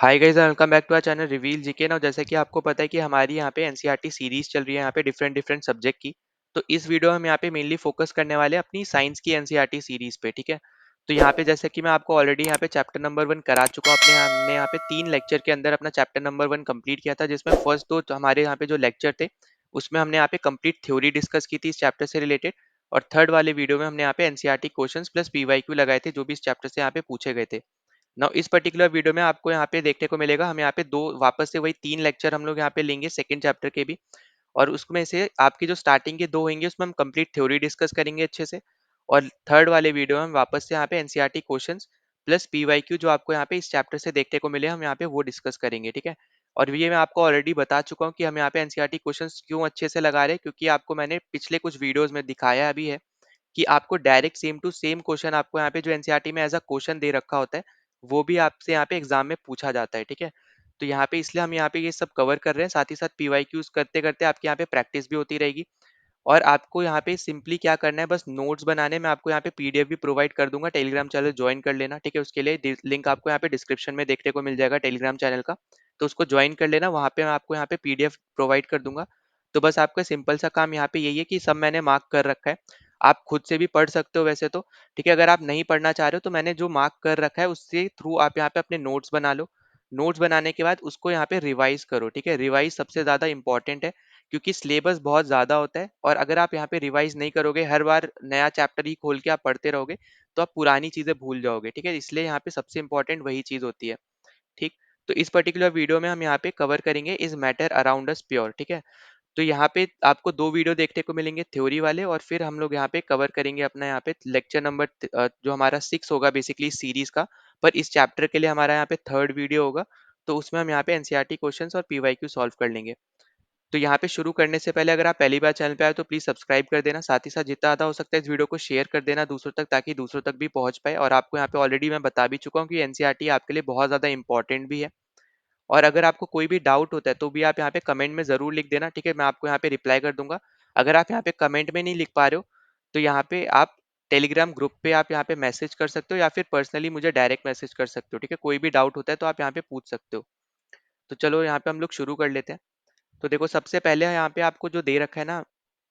Hi guys, welcome back to our channel reveal GK ना। जैसे कि आपको पता है कि हमारी यहाँ पे एनसीईआरटी सीरीज चल रही है यहाँ पे डिफरेंट डिफरेंट सब्जेक्ट की। तो इस वीडियो में हम यहाँ पे मेनली फोकस करने वाले हैं अपनी साइंस की एनसीईआरटी सीरीज पे, ठीक है। तो यहाँ पे जैसे कि मैं आपको ऑलरेडी यहाँ पे चैप्टर नंबर 1 करा चुका हूँ। हमने यहाँ पे 3 लेक्चर के अंदर अपना चैप्टर नंबर 1 कंप्लीट किया था, जिसमें फर्स्ट दो हमारे यहाँ पे जो लेक्चर थे उसमें हमने यहाँ पे कंप्लीट थ्योरी डिस्कस की थी इस चैप्टर से रिलेटेड। और थर्ड वाले वीडियो में हमने यहाँ पे एनसीईआरटी क्वेश्चंस प्लस पीवाईक्यू लगाए थे जो भी इस चैप्टर से यहाँ पे पूछे गए थे। नाउ इस पर्टिकुलर वीडियो में आपको यहाँ पे देखने को मिलेगा, हम यहाँ पे दो वापस से वही 3 लेक्चर हम लोग यहाँ पे लेंगे सेकंड चैप्टर के भी। और उसमें से आपकी जो स्टार्टिंग के 2 होंगे उसमें हम कंप्लीट थ्योरी डिस्कस करेंगे अच्छे से। और थर्ड वाले वीडियो में हम वापस से यहाँ पे एनसीईआरटी क्वेश्चंस प्लस पीवाईक्यू जो आपको यहाँ पे इस चैप्टर से देखने को मिले हम यहाँ पे वो डिस्कस करेंगे, ठीक है। और ये मैं आपको ऑलरेडी बता चुका हूँ कि हम यहाँ पे एनसीईआरटी क्वेश्चंस क्यों अच्छे से लगा रहे हैं, क्योंकि आपको मैंने पिछले कुछ वीडियोज में दिखाया भी है कि आपको direct same to same question आपको यहाँ पे जो एनसीईआरटी में एज अ क्वेश्चन दे रखा होता है वो भी आपसे यहाँ पे एग्जाम में पूछा जाता है, ठीक है। तो यहाँ पे इसलिए हम यहाँ पे ये सब कवर कर रहे हैं, साथ ही साथ पीवाईक्यूज करते करते आपके यहाँ पे प्रैक्टिस भी होती रहेगी। और आपको यहाँ पे सिंपली क्या करना है, बस नोट्स बनाने में आपको यहाँ पे पीडीएफ भी प्रोवाइड कर दूंगा, टेलीग्राम चैनल ज्वाइन कर लेना, ठीक है। उसके लिए लिंक आपको यहाँ पे डिस्क्रिप्शन में देखने को मिल जाएगा टेलीग्राम चैनल का। तो उसको ज्वाइन कर लेना, वहाँ पे मैं आपको यहाँ पे पीडीएफ प्रोवाइड कर दूंगा। तो बस आपका सिंपल सा काम यहाँ पे यही है कि सब मैंने मार्क कर रखा है। आप खुद से भी पढ़ सकते हो वैसे तो, ठीक है। अगर आप नहीं पढ़ना चाह रहे हो तो मैंने जो मार्क कर रखा है उससे थ्रू आप यहाँ पे अपने नोट्स बना लो। नोट्स बनाने के बाद उसको यहाँ पे रिवाइज करो, ठीक है। रिवाइज सबसे ज्यादा इंपॉर्टेंट है, क्योंकि सिलेबस बहुत ज़्यादा होता है और अगर आप यहाँ पे रिवाइज नहीं करोगे, हर बार नया चैप्टर ही खोल के आप पढ़ते रहोगे तो आप पुरानी चीज़ें भूल जाओगे, ठीक है। इसलिए यहाँ पे सबसे इंपॉर्टेंट वही चीज़ होती है, ठीक। तो इस पर्टिकुलर वीडियो में हम यहाँ पे कवर करेंगे is matter around us pure, ठीक है। तो यहाँ पे आपको दो वीडियो देखने को मिलेंगे थ्योरी वाले, और फिर हम लोग यहाँ पे कवर करेंगे अपना यहाँ पे लेक्चर नंबर जो हमारा 6 होगा बेसिकली सीरीज का। पर इस चैप्टर के लिए हमारा यहाँ पे थर्ड वीडियो होगा। तो उसमें हम यहाँ पे एनसीईआरटी क्वेश्चंस और पीवाईक्यू सॉल्व कर लेंगे। तो यहाँ पे शुरू करने से पहले अगर आप पहली बार चैनल पे आए तो प्लीज सब्सक्राइब कर देना, साथ ही साथ जितना ज़्यादा हो सकता है इस वीडियो को शेयर कर देना दूसरों तक, ताकि दूसरों तक भी पहुंच पाए। और आपको यहाँ पे ऑलरेडी मैं बता भी चुका हूँ कि एनसीईआरटी आपके लिए बहुत ज़्यादा इंपॉर्टेंट भी है। और अगर आपको कोई भी डाउट होता है तो भी आप यहाँ पे कमेंट में ज़रूर लिख देना, ठीक है। मैं आपको यहाँ पे रिप्लाई कर दूंगा। अगर आप यहाँ पे कमेंट में नहीं लिख पा रहे हो तो यहाँ पे आप टेलीग्राम ग्रुप पे आप यहाँ पे मैसेज कर सकते हो या फिर पर्सनली मुझे डायरेक्ट मैसेज कर सकते हो, ठीक है। कोई भी डाउट होता है तो आप यहाँ पे पूछ सकते हो। तो चलो यहाँ पे हम लोग शुरू कर लेते हैं। तो देखो सबसे पहले यहाँ पे आपको जो दे रखा है ना,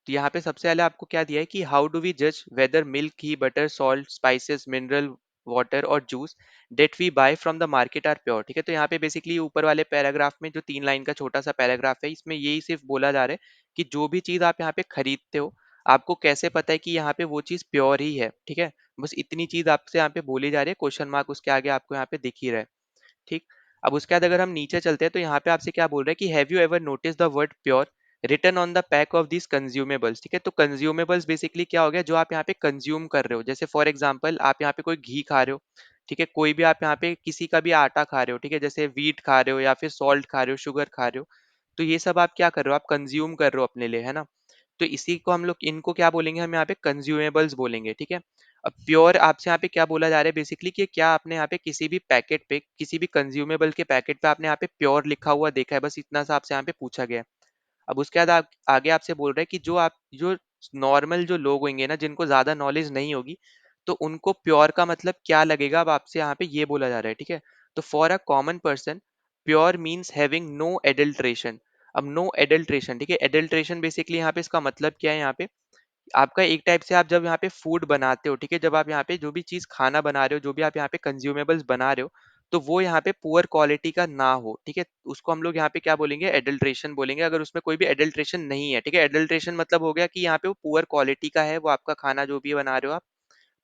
तो यहाँ पे सबसे पहले आपको क्या दिया है कि हाउ डू वी जज whether milk, ghee, butter, salt, spices, mineral water और juice that we buy from the market are pure, ठीक है। तो यहाँ पे बेसिकली ऊपर वाले पैराग्राफ में जो 3 लाइन का छोटा सा पैराग्राफ है इसमें यही सिर्फ बोला जा रहा है कि जो भी चीज आप यहाँ पे खरीदते हो आपको कैसे पता है कि यहाँ पे वो चीज प्योर ही है, ठीक है। बस इतनी चीज आपसे यहाँ पे बोली जा रही है, क्वेश्चन मार्क उसके आगे आपको यहाँ पे दिख ही रहा है, ठीक। अब उसके बाद अगर हम नीचे चलते हैं तो यहाँ पे आपसे क्या बोल रहा है कि have you ever notice the word pure written on the pack of this consumables, ठीक है। तो कंज्यूमेबल्स बेसिकली क्या हो गया, जो आप यहाँ पे कंज्यूम कर रहे हो। जैसे फॉर एग्जांपल आप यहाँ पे कोई घी खा रहे हो, ठीक है। कोई भी आप यहाँ पे किसी का भी आटा खा रहे हो, ठीक है। जैसे वीट खा रहे हो या फिर सॉल्ट खा रहे हो, शुगर खा रहे हो। तो ये सब आप क्या कर रहे हो, आप कंज्यूम कर रहे हो अपने लिए, है ना। तो इसी को हम लोग इनको क्या बोलेंगे, हम यहाँ पे कंज्यूमेबल्स बोलेंगे, ठीक है। अब प्योर आपसे यहाँ पे क्या बोला जा रहा है बेसिकली कि क्या आपने यहाँ पे किसी भी पैकेट पे, किसी भी कंज्यूमेबल के पैकेट पे आपने यहाँ पे प्योर लिखा हुआ देखा है, बस इतना सा आपसे यहाँ पे पूछा गया है। अब उसके बाद आगे आपसे बोल रहे हैं कि जो नॉर्मल जो लोग होंगे ना, जिनको ज्यादा नॉलेज नहीं होगी, तो उनको प्योर का मतलब क्या लगेगा, अब आपसे यहाँ पे ये बोला जा रहा है, ठीक है। तो for a common person pure means having no adulteration. अब नो एडल्ट्रेशन, ठीक है। एडल्ट्रेशन बेसिकली यहाँ पे इसका मतलब क्या है, यहाँ पे आपका एक टाइप से आप जब यहाँ पे फूड बनाते हो, ठीक है, जब आप यहाँ पे जो भी चीज खाना बना रहे हो, जो भी आप यहाँ पे कंज्यूमेबल्स बना रहे हो, तो वो यहाँ पे पुअर क्वालिटी का ना हो, ठीक है। उसको हम लोग यहाँ पे क्या बोलेंगे, एडल्ट्रेशन बोलेंगे, अगर उसमें कोई भी एडल्ट्रेशन नहीं है, ठीक है। एडल्ट्रेशन मतलब हो गया कि यहाँ पे वो पुअर क्वालिटी का है, वो आपका खाना जो भी बना रहे हो आप।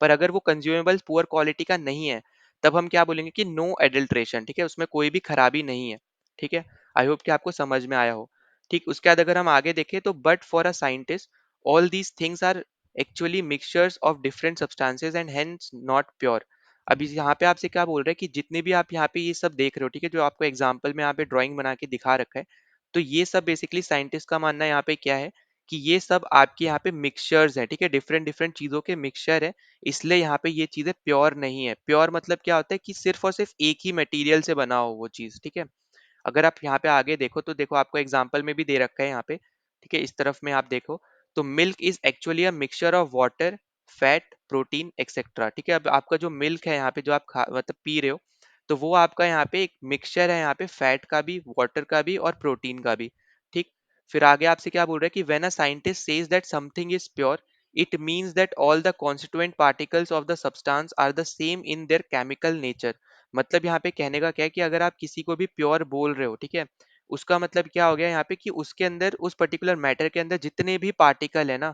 पर अगर वो कंज्यूमेबल्स पुअर क्वालिटी का नहीं है तब हम क्या बोलेंगे कि नो एडल्ट्रेशन, ठीक है, उसमें कोई भी खराबी नहीं है, ठीक है। आई होप कि आपको समझ में आया हो, ठीक। उसके बाद अगर हम आगे देखें तो but for a scientist all these things are actually mixtures of different substances and hence not pure. अभी यहाँ पे आपसे क्या बोल रहे हैं कि जितने भी आप यहाँ पे ये सब देख रहे हो, ठीक है, जो आपको एग्जाम्पल में यहाँ पे ड्राइंग बना के दिखा रखा है, तो ये सब बेसिकली साइंटिस्ट का मानना है यहाँ पे क्या है कि ये सब आपके यहाँ पे मिक्सचर्स हैं, ठीक है, डिफरेंट डिफरेंट चीजों के मिक्सचर है। इसलिए यहाँ पे ये चीजें प्योर नहीं है। प्योर मतलब क्या होता है कि सिर्फ और सिर्फ एक ही मटेरियल से बना हो वो चीज, ठीक है। अगर आप यहाँ पे आगे देखो तो देखो आपको एग्जाम्पल में भी दे रखा है यहाँ पे, ठीक है, इस तरफ में आप देखो तो milk is actually a mixture of water, fat, protein etcetera, ठीक है। अब आपका जो मिल्क है यहाँ पे जो आप खा मतलब पी रहे हो, तो वो आपका यहाँ पे एक मिक्सचर है यहाँ पे फैट का भी, वाटर का भी और प्रोटीन का भी। ठीक। फिर आगे आपसे क्या बोल रहा है कि when a scientist says that something is pure, it means that all the constituent particles of the substance are the same in their chemical nature. मतलब यहाँ पे कहने का क्या है कि अगर आप किसी को भी प्योर बोल रहे हो, ठीक है, उसका मतलब क्या हो गया यहाँ पे कि उसके अंदर, उस पर्टिकुलर मैटर के अंदर जितने भी पार्टिकल है ना,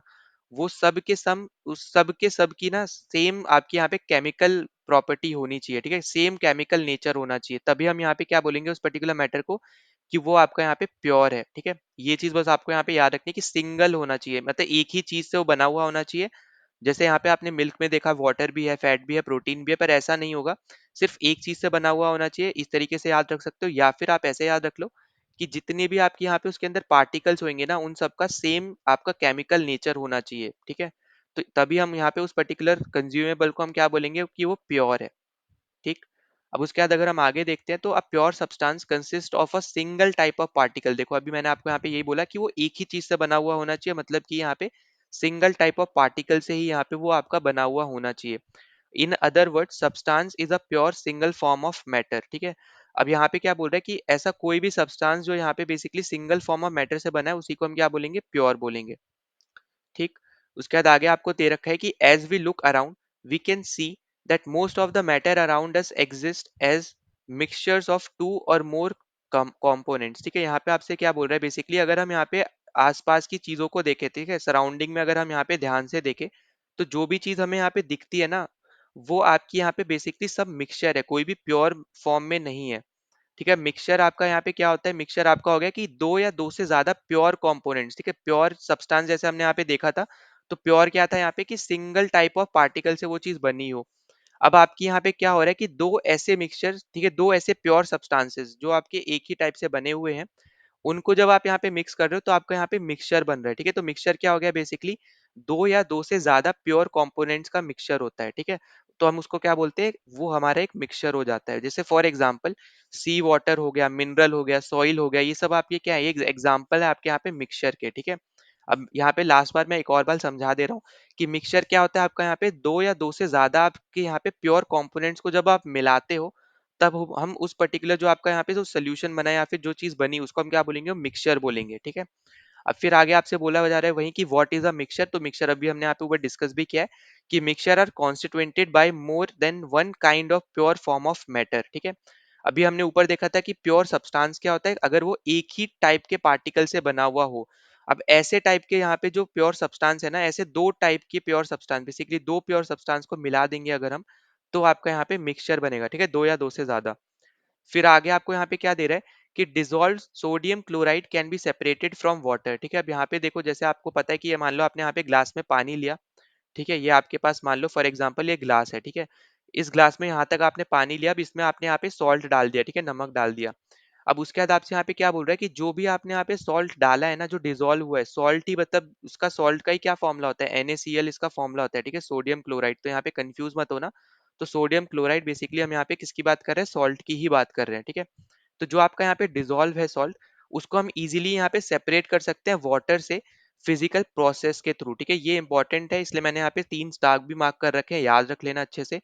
वो सब के सम उस सब के सब की ना सेम आपके यहाँ पे केमिकल प्रॉपर्टी होनी चाहिए, ठीक है, सेम केमिकल नेचर होना चाहिए, तभी हम यहाँ पे क्या बोलेंगे उस पर्टिकुलर मैटर को कि वो आपका यहाँ पे प्योर है। ठीक है, ये चीज बस आपको यहाँ पे याद रखनी है कि सिंगल होना चाहिए, मतलब एक ही चीज से वो बना हुआ होना चाहिए। जैसे यहाँ पे आपने मिल्क में देखा वाटर भी है, फैट भी है, प्रोटीन भी है, पर ऐसा नहीं होगा, सिर्फ एक चीज से बना हुआ होना चाहिए। इस तरीके से याद रख सकते हो, या फिर आप ऐसे याद रख लो कि जितने भी आपके यहाँ पे उसके अंदर पार्टिकल्स होंगे ना, उन सबका सेम आपका केमिकल नेचर होना चाहिए। ठीक है, तो तभी हम यहाँ पे उस पर्टिकुलर कंज्यूमेबल को हम क्या बोलेंगे कि वो प्योर है। ठीक। अब उसके बाद अगर हम आगे देखते हैं तो a pure substance consist of a single type of particle. देखो अभी मैंने आपको यहाँ पे यही बोला कि वो एक ही चीज से बना हुआ होना चाहिए, मतलब कि यहाँ पे सिंगल टाइप ऑफ पार्टिकल से ही यहाँ पे वो आपका बना हुआ होना चाहिए। In other word substance is a pure single form of matter. ठीक है, अब यहाँ पे क्या बोल रहा है कि ऐसा कोई भी सब्सटेंस जो यहाँ पे basically single form of matter से बना है, उसी को हम क्या बोलेंगे, प्योर बोलेंगे। ठीक। उसके बाद आगे आपको दे रखा है कि as we look around we can see that most of the matter around us exist as mixtures of two or more components. ठीक है, यहाँ पे आपसे क्या बोल रहा है बेसिकली, अगर हम यहाँ पे आसपास की चीजों को देखें, ठीक है, सराउंडिंग में अगर हम यहाँ पे ध्यान से देखें, तो जो भी चीज हमें यहाँ पे दिखती है ना, वो आपकी यहाँ पे बेसिकली सब मिक्सचर है, कोई भी प्योर फॉर्म में नहीं है। ठीक है, मिक्सचर आपका यहाँ पे क्या होता है, मिक्सचर आपका हो गया कि दो या दो से ज्यादा प्योर कंपोनेंट्स। ठीक है, प्योर सब्सटेंस जैसे हमने यहाँ पे देखा था, तो प्योर क्या था यहाँ पे कि सिंगल टाइप ऑफ पार्टिकल से वो चीज बनी हो। अब आपकी यहाँ पे क्या हो रहा है कि दो ऐसे मिक्सचर, ठीक है, दो ऐसे प्योर सब्सटेंसेस जो आपके एक ही टाइप से बने हुए हैं, उनको जब आप यहाँ पे मिक्स कर रहे हो तो आपका यहाँ पे मिक्सचर बन रहा है। ठीक है, तो मिक्सचर क्या हो गया बेसिकली, दो या दो से ज्यादा प्योर कंपोनेंट्स का मिक्सचर होता है। ठीक है, तो हम उसको क्या बोलते हैं, वो हमारा एक मिक्सचर हो जाता है। जैसे फॉर एग्जांपल सी वाटर हो गया, मिनरल हो गया, सॉइल हो गया, ये सब आपके क्या है, ये एग्जांपल है आपके यहाँ पे मिक्सचर के। ठीक है, अब यहाँ पे लास्ट बार मैं एक और बार समझा दे रहा हूँ कि मिक्सचर क्या होता है आपका यहाँ पे, दो या दो से ज्यादा आपके यहाँ पे प्योर कंपोनेंट्स को जब आप मिलाते हो, तब हम उस पर्टिकुलर जो आपका यहाँ पे जो सोल्यूशन बना है या फिर जो चीज बनी उसको हम क्या बोलेंगे, मिक्सचर बोलेंगे। ठीक है, अब फिर आगे आपसे बोला जा रहा है वही कि व्हाट इज अ मिक्सचर। तो मिक्सचर अभी हमने यहाँ पे ऊपर डिस्कस भी किया है कि mixture are constituted by more than one kind of pure form of matter. ठीक है, अभी हमने ऊपर देखा था कि प्योर सब्सटेंस क्या होता है, अगर वो एक ही टाइप के पार्टिकल से बना हुआ हो। अब ऐसे टाइप के यहाँ पे जो प्योर सब्सटेंस है ना, ऐसे दो टाइप के प्योर सब्सटेंस, बेसिकली दो प्योर सब्सटेंस को मिला देंगे अगर हम, तो आपका यहाँ पे मिक्सचर बनेगा। ठीक है, दो या दो से ज्यादा। फिर आगे आपको यहाँ पे क्या दे रहा है कि dissolve sodium chloride can be separated from water. ठीक है, अब यहाँ पे देखो, जैसे आपको पता है कि ये मान लो आपने यहाँ पे ग्लास में पानी लिया, ठीक है, ये आपके पास मान लो फॉर एग्जांपल ये ग्लास है। ठीक है, इस ग्लास में यहाँ तक आपने पानी लिया, अब इसमें आपने यहाँ पे सॉल्ट डाल दिया, ठीक है, नमक डाल दिया। अब उसके बाद आपसे यहाँ पे क्या बोल रहा है कि जो भी आपने यहाँ पे सॉल्ट डाला है ना, जो डिजोल्व हुआ है, सॉल्ट ही मतलब उसका सॉल्ट का ही क्या फॉर्मूला होता है, NaCl इसका फॉर्मूला होता है। ठीक है, सोडियम क्लोराइड, तो यहाँ पे कंफ्यूज मत होना। तो सोडियम क्लोराइड बेसिकली हम यहाँ पे किसकी बात कर रहे हैं, सॉल्ट की ही बात कर रहे हैं। ठीक है, तो जो आपका यहाँ पे डिसॉल्व है सॉल्ट, उसको हम इजीली यहाँ पे सेपरेट कर सकते हैं वाटर से, फिजिकल प्रोसेस के थ्रू। ठीक है, ये इंपॉर्टेंट है, इसलिए मैंने यहाँ पे 3 स्टार भी मार्क कर रखे हैं, याद रख लेना अच्छे से।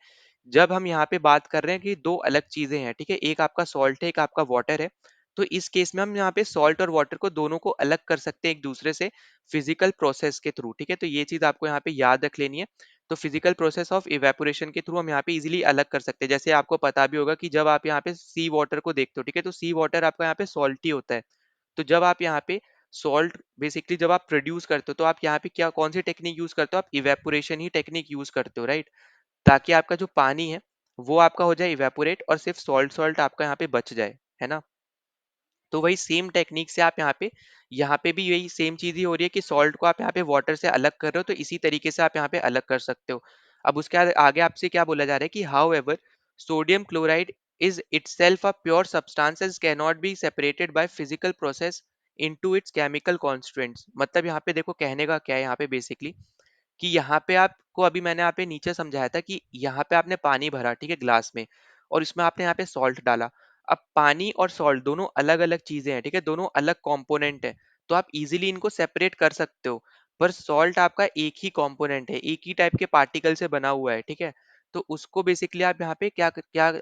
जब हम यहाँ पे बात कर रहे हैं कि दो अलग चीजें हैं, ठीक है, एक आपका सॉल्ट है, एक आपका वाटर है, तो इस केस में हम यहाँ पे सॉल्ट और वाटर को दोनों को अलग कर सकते हैं एक दूसरे से, फिजिकल प्रोसेस के थ्रू। ठीक है, तो ये चीज आपको यहाँ पे याद रख लेनी है। तो फिजिकल प्रोसेस ऑफ इवेपोरेशन के थ्रू हम यहाँ पे इजीली अलग कर सकते हैं। जैसे आपको पता भी होगा कि जब आप यहाँ पे सी वाटर को देखते हो, ठीक है, तो सी वाटर आपका यहाँ पे सॉल्टी होता है। तो जब आप यहाँ पे सॉल्ट बेसिकली जब आप प्रोड्यूस करते हो, तो आप यहाँ पे क्या कौन सी टेक्निक यूज करते हो, आप इवेपोरेशन ही टेक्निक यूज करते हो, राइट, ताकि आपका जो पानी है वो आपका हो जाए इवेपोरेट और सिर्फ सॉल्ट सॉल्ट आपका यहाँ पे बच जाए, है ना। तो वही सेम टेक्निक से आप यहाँ पे भी यही सेम चीज ही हो रही है कि सॉल्ट को आप यहाँ पे वाटर से अलग कर रहे हो, तो इसी तरीके से आप यहाँ पे अलग कर सकते हो। अब उसके आगे आपसे क्या बोला जा रहा है कि how ever sodium chloride is itself a pure substance as cannot be separated by physical process into its chemical constituents। मतलब यहाँ पे देखो कहने का क्या है यहाँ पे बेसिकली कि यहाँ पे आपको अभी मैंने यहाँ पे नीचे समझाया था कि यहाँ पे आपने पानी भरा, ठीक है, ग्लास में, और इसमें आपने यहाँ पे सॉल्ट डाला। अब पानी और सॉल्ट दोनों अलग अलग चीजें हैं, ठीक है, दोनों अलग कंपोनेंट है, तो आप इजीली इनको सेपरेट कर सकते हो। पर सॉल्ट आपका एक ही कंपोनेंट है, एक ही टाइप के पार्टिकल से बना हुआ है। ठीक है, तो उसको बेसिकली आप यहाँ पे क्या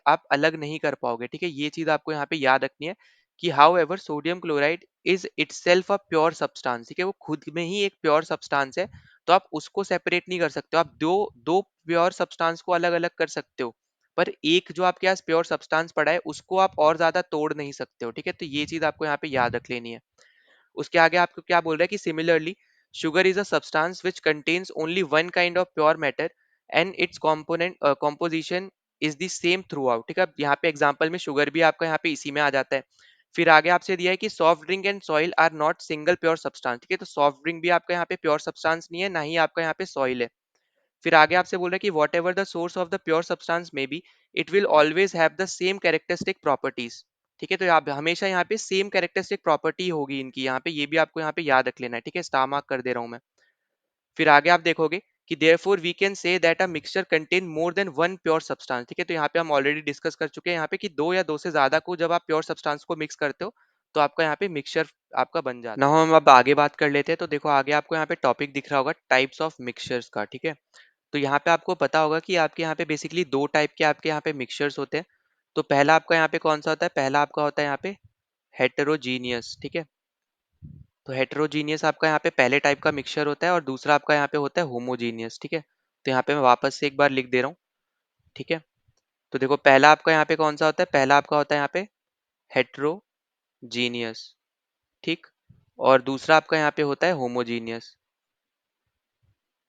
आप अलग नहीं कर पाओगे, ठीक है। ये चीज आपको यहाँ पे याद रखनी है कि how ever sodium chloride is itself a pure substance, ठीक है, वो खुद में ही एक प्योर सब्सटेंस है। तो आप उसको सेपरेट नहीं कर सकते हो, आप दो दो प्योर सब्सटेंस को अलग अलग कर सकते हो, पर एक जो आपके पास प्योर सब्सटेंस पड़ा है उसको आप और ज्यादा तोड़ नहीं सकते हो, ठीक है। तो ये चीज आपको यहाँ पे याद रख लेनी है। उसके आगे आपको क्या बोल रहा है कि similarly sugar is a substance which contains only one kind of pure matter and its composition is the same throughout, ठीक है। अब यहाँ पे एग्जांपल में शुगर भी आपका यहाँ पे इसी में आ जाता है। फिर आगे आपसे दिया है कि soft drink and soil are not single pure substance, ठीक है। तो सॉफ्ट ड्रिंक भी आपका यहाँ पे प्योर सब्सटेंस नहीं है, ना ही आपका यहाँ पे सॉइल है। फिर आगे आपसे बोल रहा है कि whatever the source of the pure substance में be, it will always have the same characteristic properties, ठीक है। तो आप हमेशा यहाँ पे सेम कैरेक्टरिस्टिक प्रॉपर्टी होगी इनकी, यहाँ पे ये भी आपको यहाँ पे याद रख लेना है, ठीक है। स्टार मार्क कर दे रहा हूँ मैं। फिर आगे आप देखोगे कि therefore we can say that a mixture contain more than one pure substance, ठीक है। तो यहाँ पे हम ऑलरेडी डिस्कस कर चुके हैं यहाँ पे कि दो या दो से ज्यादा को जब आप प्योर सब्सटेंस को मिक्स करते हो तो आपका यहाँ पे मिक्सचर आपका बन जाता है। ना हम अब आगे बात कर लेते हैं। तो देखो आगे आपको यहाँ पे टॉपिक दिख रहा होगा टाइप्स ऑफ मिक्सचर्स का, ठीक है। तो यहाँ पे आपको पता होगा कि आपके यहाँ पे बेसिकली दो टाइप के आपके यहाँ पे मिक्सचर्स होते हैं। तो पहला आपका यहाँ पे कौन सा होता है, पहला आपका होता है यहाँ पे हेटेरोजीनियस, ठीक है। तो हेटेरोजीनियस आपका यहाँ पे पहले टाइप का मिक्सचर होता है और दूसरा आपका यहाँ पे होता है होमोजीनियस, ठीक है। तो यहाँ पे मैं वापस से एक बार लिख दे रहा हूँ, ठीक है। तो देखो पहला आपका यहाँ पे कौन सा होता है, पहला आपका होता है यहाँ पे हेटेरोजीनियस, ठीक। और दूसरा आपका यहाँ पे होता है होमोजीनियस,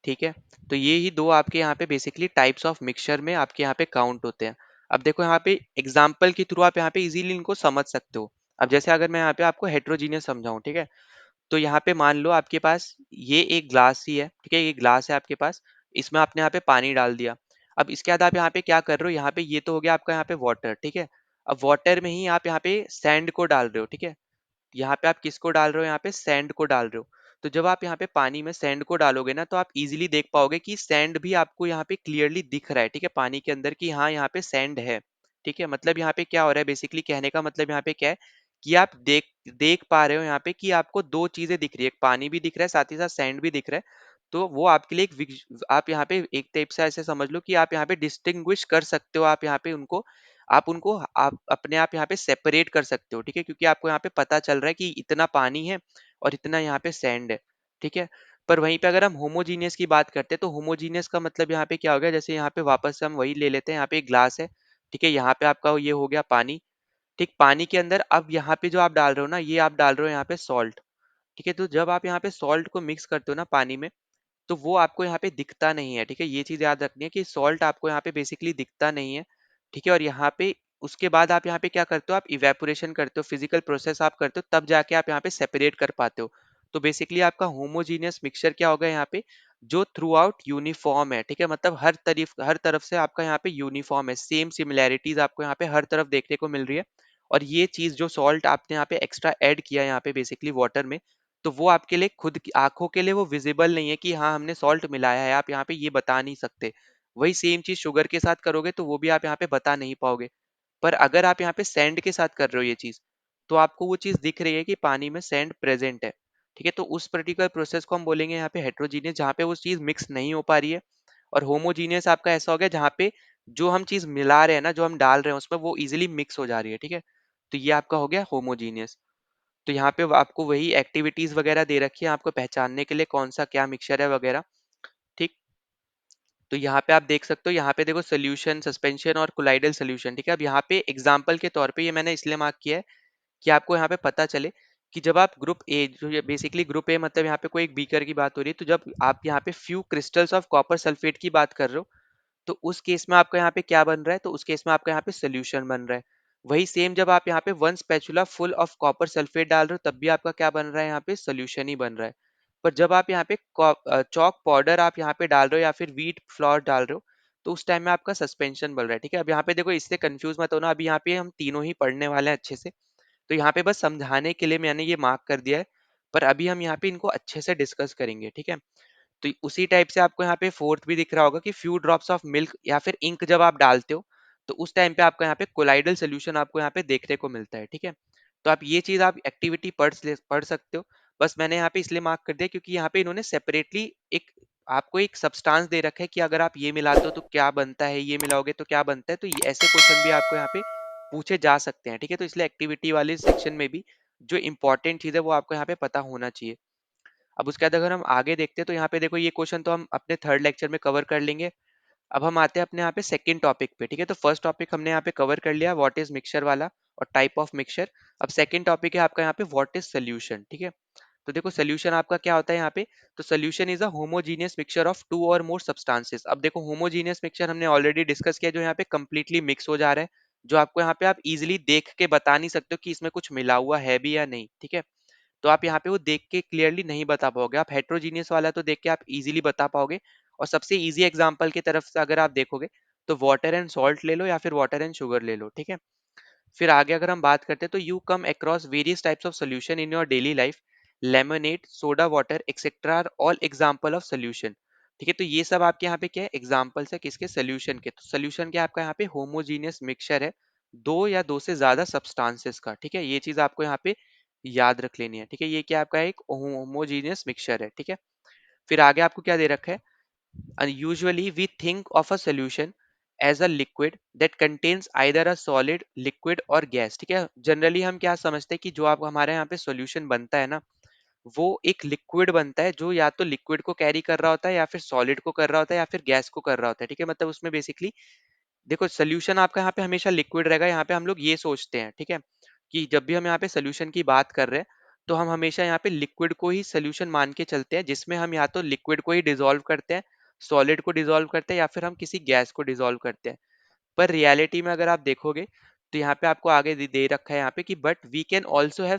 ठीक है। तो ये ही दो आपके यहाँ पे बेसिकली टाइप्स ऑफ मिक्सचर में आपके यहाँ पे काउंट होते हैं। अब देखो यहाँ पे एग्जाम्पल के थ्रू आप यहाँ पे इजीली इनको समझ सकते हो। अब जैसे अगर मैं यहाँ पे आपको हेट्रोजीनियस समझाऊं, ठीक है। तो यहाँ पे मान लो आपके पास ये एक ग्लास ही है, ठीक है, ये ग्लास है आपके पास, इसमें आपने यहाँ पे पानी डाल दिया। अब इसके बाद आप यहाँ पे क्या कर रहे हो, यहाँ पे ये तो हो गया आपका यहाँ पे वाटर, ठीक है। अब वाटर में ही आप यहाँ पे सैंड को डाल रहे हो, ठीक है। यहाँ पे आप किसको डाल रहे हो, यहाँ पे सैंड को डाल रहे हो। तो जब आप यहाँ पे पानी में सैंड को डालोगे ना तो आप इजीली देख पाओगे कि सैंड भी आपको यहाँ पे क्लियरली दिख रहा है, ठीक है, पानी के अंदर कि हाँ यहाँ पे सैंड है, ठीक है। मतलब यहाँ पे क्या हो रहा है, बेसिकली कहने का मतलब यहाँ पे क्या है कि आप देख देख पा रहे हो यहाँ पे कि आपको दो चीजें दिख रही है, एक पानी भी दिख रहा है साथ ही साथ सैंड भी दिख रहा है। तो वो आपके लिए आप यहाँ पे एक टाइप से ऐसे समझ लो कि आप यहाँ पे डिस्टिंग्विश कर सकते हो, आप यहाँ पे उनको आप अपने आप यहाँ पे सेपरेट कर सकते हो, ठीक है, क्योंकि आपको यहाँ पे पता चल रहा है कि इतना पानी है और इतना यहाँ पे सैंड है, ठीक है। पर वहीं पे अगर हम होमोजीनियस की बात करते हैं तो होमोजीनियस का मतलब यहाँ पे क्या हो गया, जैसे यहाँ पे वापस से हम वही ले लेते हैं, यहाँ पे एक ग्लास है, ठीक है, यहाँ पे आपका ये हो गया पानी, ठीक। पानी के अंदर अब यहाँ पे जो आप डाल रहे हो ना, ये आप डाल रहे हो यहाँ पे सॉल्ट, ठीक है। तो जब आप यहाँ पे सॉल्ट को मिक्स करते हो ना पानी में, तो वो आपको यहाँ पे दिखता नहीं है, ठीक है। ये चीज याद रखनी है कि सॉल्ट आपको यहाँ पे बेसिकली दिखता नहीं है, ठीक है। और यहाँ पे उसके बाद आप यहाँ पे क्या करते हो, आप इवेपोरेशन करते हो, फिजिकल प्रोसेस आप करते हो, तब जाके आप यहाँ पे सेपरेट कर पाते हो। तो बेसिकली आपका होमोजीनियस मिक्सचर क्या होगा यहाँ पे, जो थ्रू आउट यूनिफॉर्म है, ठीक है। मतलब हर तरफ से आपका यहाँ पे यूनिफॉर्म है, सेम सिमिलैरिटीज आपको यहाँ पे हर तरफ देखने को मिल रही है। और ये चीज जो सॉल्ट आपने यहाँ पे एक्स्ट्रा ऐड किया है यहाँ पे बेसिकली वाटर में, तो वो आपके लिए खुद की आंखों के लिए वो विजिबल नहीं है कि हाँ हमने सॉल्ट मिलाया है, आप यहाँ पे ये बता नहीं सकते। वही सेम चीज शुगर के साथ करोगे तो वो भी आप यहाँ पे बता नहीं पाओगे। पर अगर आप यहाँ पे सैंड के साथ कर रहे हो ये चीज, तो आपको वो चीज दिख रही है कि पानी में सैंड प्रेजेंट है, ठीक है। तो उस पर्टिकुलर प्रोसेस को हम बोलेंगे यहाँ पे हेट्रोजीनियस, जहाँ पे वो चीज मिक्स नहीं हो पा रही है। और होमोजीनियस आपका ऐसा हो गया जहाँ पे जो हम चीज मिला रहे हैं ना, जो हम डाल रहे हैं उसमें वो इजिली मिक्स हो जा रही है, ठीक है। तो ये आपका हो गया होमोजीनियस। तो यहाँ पे आपको वही एक्टिविटीज वगैरह दे रखी है आपको पहचानने के लिए कौन सा क्या मिक्सचर है वगैरह, ठीक। तो यहाँ पे आप देख सकते हो, यहाँ पे देखो सोल्यूशन, सस्पेंशन और कोलाइडल सोल्यूशन, ठीक है। अब यहाँ पे एग्जांपल के तौर पे ये मैंने इसलिए मार्क किया है कि आपको यहाँ पे पता चले कि जब आप ग्रुप ए, जो बेसिकली ग्रुप ए मतलब यहाँ पे कोई एक बीकर की बात हो रही है, तो जब आप यहाँ पे few crystals of copper sulphate की बात कर रहे हो, तो उस केस में आपका यहाँ पे क्या बन रहा है, तो उस केस में आपका यहाँ पे सोल्यूशन बन रहा है। वही सेम जब आप यहाँ पे one spatula full of copper sulphate डाल रहे हो, तब भी आपका क्या बन रहा है, यहाँ पे सोल्यूशन ही बन रहा है। पर जब आप यहाँ पे चॉक पाउडर आप यहाँ पे डाल रहे हो या फिर व्हीट फ्लोर डाल रहे हो, तो उस टाइम में आपका सस्पेंशन बन रहा है, ठीक है। अब यहाँ पे देखो इससे कंफ्यूज मत होना, अभी यहाँ पे हम तीनों ही पढ़ने वाले हैं अच्छे से। तो यहाँ पे बस समझाने के लिए मैंने ये मार्क कर दिया है, पर अभी हम यहाँ पे इनको अच्छे से डिस्कस करेंगे, ठीक है। तो उसी टाइप से आपको यहाँ पे फोर्थ भी दिख रहा होगा कि फ्यू ड्रॉप्स ऑफ मिल्क या फिर इंक जब आप डालते हो, तो उस टाइम पे आपको यहाँ पे कोलाइडल सोल्यूशन आपको यहाँ पे देखने को मिलता है, ठीक है। तो आप ये चीज आप एक्टिविटी पढ़ सकते हो। बस मैंने यहाँ पे इसलिए मार्क कर दिया क्योंकि यहाँ पे इन्होंने सेपरेटली एक आपको एक सब्सटेंस दे रखा है कि अगर आप ये मिलाते हो तो क्या बनता है, ये मिलाओगे तो क्या बनता है, तो ये ऐसे क्वेश्चन भी आपको यहाँ पे पूछे जा सकते हैं, ठीक है। तो इसलिए एक्टिविटी वाले सेक्शन में भी जो इंपॉर्टेंट चीज है वो आपको यहाँ पे पता होना चाहिए। अब उसके बाद अगर हम आगे देखते हैं तो यहाँ पे देखो ये क्वेश्चन तो हम अपने थर्ड लेक्चर में कवर कर लेंगे। अब हम आते हैं अपने यहाँ पे सेकंड टॉपिक पे, ठीक है। तो फर्स्ट टॉपिक हमने यहाँ पे कवर कर लिया, व्हाट इज मिक्सचर वाला और टाइप ऑफ मिक्सचर। अब सेकंड टॉपिक है आपका यहाँ पे व्हाट इज सोल्यूशन, ठीक है। तो देखो सोल्यूशन आपका क्या होता है यहाँ पे, तो solution is a homogeneous mixture of two or more substances. अब देखो होमोजीनियस मिक्सचर हमने ऑलरेडी डिस्कस किया, जो यहाँ पे कंप्लीटली मिक्स हो जा रहा है, जो आपको यहाँ पे आप इजिली देख के बता नहीं सकते हो कि इसमें कुछ मिला हुआ है भी या नहीं, ठीक है। तो आप यहाँ पे वो देख के क्लियरली नहीं बता पाओगे। आप हेट्रोजीनियस वाला तो देख के आप इजीली बता पाओगे। और सबसे इजी एग्जांपल की तरफ से अगर आप देखोगे तो वाटर एंड सॉल्ट ले लो या फिर वाटर एंड शुगर ले लो, ठीक है। फिर आगे अगर हम बात करते हैं तो you come across various types of solution in your daily life, lemonade, soda water etcetera are all example of solution, ठीक है। तो ये सब आपके यहाँ पे क्या है, एग्जाम्पल्स है किसके, सोल्यूशन के। तो सोल्यूशन क्या आपका यहाँ पे होमोजीनियस मिक्सचर है, दो या दो से ज्यादा सब्सटेंसेस का, ठीक है। ये चीज आपको यहाँ पे याद रख लेनी है, ठीक है। ये क्या आपका एक होमोजीनियस मिक्सचर है, ठीक है। फिर आगे आपको क्या दे रखा है, usually we think of a solution as a liquid that contains either a solid liquid or gas, ठीक है। जनरली हम क्या समझते हैं कि जो आप हमारे यहाँ पे सॉल्यूशन बनता है ना, वो एक लिक्विड बनता है जो या तो लिक्विड को कैरी कर रहा होता है या फिर सॉलिड को कर रहा होता है या फिर गैस को कर रहा होता है, ठीक है। मतलब उसमें बेसिकली देखो सोल्यूशन आपका यहाँ पे हमेशा लिक्विड रहेगा, यहाँ पे हम लोग ये सोचते हैं, ठीक है, कि जब भी हम यहाँ पे सोल्यूशन की बात कर रहे हैं तो हम हमेशा यहाँ पे लिक्विड को ही सोल्यूशन मान के चलते हैं, जिसमें हम या तो लिक्विड को ही डिसॉल्व करते हैं, सॉलिड को डिसॉल्व करते हैं या फिर हम किसी गैस को डिसॉल्व करते हैं। पर रियलिटी में अगर आप देखोगे तो यहाँ पे आपको आगे दे रखा है यहाँ पे कि but we can also have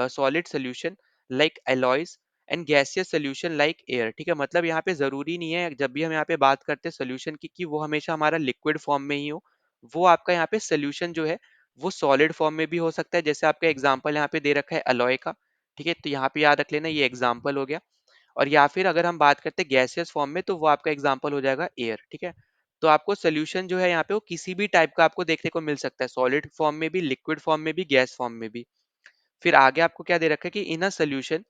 solid solution like alloys and gaseous solution like air, ठीक है। मतलब यहाँ पे जरूरी नहीं है जब भी हम यहाँ पे बात करते हैं सोल्यूशन की कि वो हमेशा हमारा लिक्विड फॉर्म में ही हो। वो आपका यहाँ पे सोल्यूशन जो है वो सॉलिड फॉर्म में भी हो सकता है, जैसे आपका एग्जाम्पल यहाँ पे दे रखा है अलॉय का, ठीक है। तो यहाँ पे याद रख लेना ये एग्जाम्पल हो गया। और या फिर अगर हम बात करते हैं गैसियस फॉर्म में तो वो आपका एग्जांपल हो जाएगा एयर, ठीक है। तो आपको सोल्यूशन जो है यहाँ पे वो किसी भी टाइप का आपको देखने को मिल सकता है, सॉलिड फॉर्म में भी, लिक्विड फॉर्म में भी, गैस फॉर्म में भी। फिर आगे आपको क्या दे रखा है कि in a solution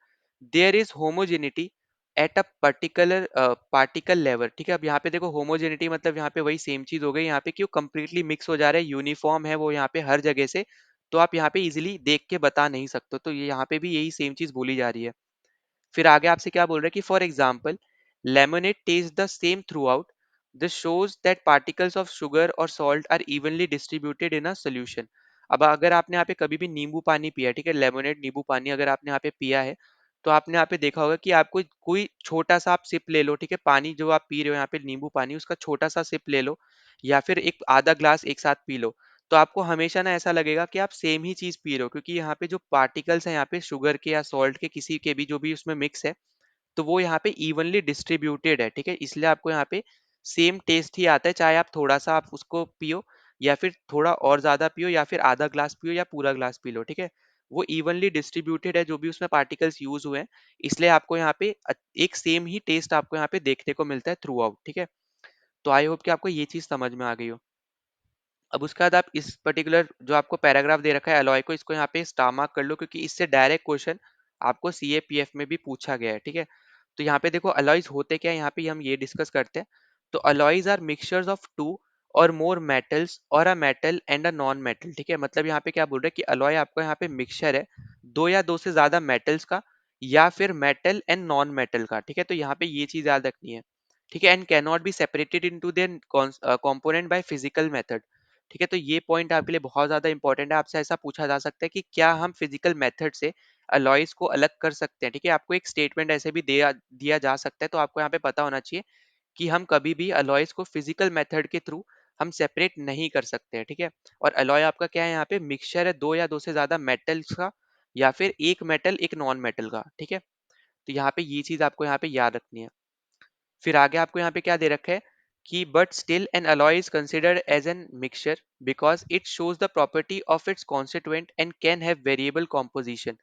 there is homogeneity at a particular particle level, ठीक है। अब यहाँ पे देखो होमोजेनिटी मतलब यहाँ पे वही सेम चीज हो गई यहाँ पे, क्यों कंप्लीटली मिक्स हो जा रहा है, यूनिफॉर्म है वो यहाँ पे हर जगह से, तो आप यहाँ पे इजिली देख के बता नहीं सकते, तो ये यहाँ पे भी यही सेम चीज बोली जा रही है। फिर आगे आपसे क्या बोल रहे हैं कि for example lemonade taste the same throughout, this shows that particles of sugar और salt are evenly distributed in a solution. अब अगर आपने यहाँ पे कभी भी नींबू पानी पिया, ठीक है, लेमनेड नींबू पानी अगर आपने यहाँ पे पिया है तो आपने यहाँ पे देखा होगा कि आपको कोई छोटा सा आप सिप ले लो, ठीक है, पानी जो आप पी रहे हो यहाँ पे नींबू पानी उसका छोटा सा सिप ले लो या फिर एक आधा ग्लास एक साथ पी लो, तो आपको हमेशा ना ऐसा लगेगा कि आप सेम ही चीज पी रहे हो, क्योंकि यहाँ पे जो पार्टिकल्स हैं यहाँ पे शुगर के या सॉल्ट के किसी के भी जो भी उसमें मिक्स है तो वो यहाँ पे इवनली डिस्ट्रीब्यूटेड है, ठीक है। इसलिए आपको यहाँ पे सेम टेस्ट ही आता है, चाहे आप थोड़ा सा आप उसको पियो या फिर थोड़ा और ज्यादा पियो या फिर आधा ग्लास पियो या पूरा ग्लास पी लो, ठीक है। वो इवनली डिस्ट्रीब्यूटेड है जो भी उसमें पार्टिकल्स यूज हुए हैं, इसलिए आपको यहाँ पे एक सेम ही टेस्ट आपको यहाँ पे देखने को मिलता है थ्रू आउट, ठीक है। तो आई होप कि आपको ये चीज समझ में आ गई हो। अब उसके बाद आप इस पर्टिकुलर जो आपको पैराग्राफ दे रखा है अलॉय को, इसको यहाँ पे स्टार मार्क कर लो, क्योंकि इससे डायरेक्ट क्वेश्चन आपको सीएपीएफ में भी पूछा गया है, ठीक है। तो यहाँ पे देखो अलॉयज होते क्या है, यहाँ पे हम ये डिस्कस करते हैं। तो alloys are mixtures of two or more metals or a metal and a non metal, ठीक है। मतलब यहाँ पे क्या बोल रहे हैं कि अलॉय आपको यहाँ पे मिक्सचर है दो या दो से ज्यादा मेटल्स का या फिर मेटल एंड नॉन मेटल का, ठीक है। तो यहाँ पे ये चीज याद रखनी है, ठीक है। And can not be separated into their component by physical method, ठीक है। तो ये पॉइंट आपके लिए बहुत ज्यादा इंपॉर्टेंट है, आपसे ऐसा पूछा जा सकता है कि क्या हम फिजिकल मेथड से अलॉयज को अलग कर सकते हैं, ठीक है। आपको एक स्टेटमेंट ऐसे भी दिया जा सकता है, तो आपको यहाँ पे पता होना चाहिए कि हम कभी भी अलॉयज को फिजिकल मेथड के थ्रू हम सेपरेट नहीं कर सकते हैं, ठीक है। और अलॉय आपका क्या है, यहाँ पे मिक्सचर है दो या दो से ज्यादा मेटल्स का या फिर एक मेटल एक नॉन मेटल का, ठीक है। तो यहाँ पे ये चीज आपको यहाँ पे याद रखनी है। फिर आगे आपको यहाँ पे क्या दे रखा है कि but still an alloy is considered as an mixture because it shows the property of its constituent and can have variable composition,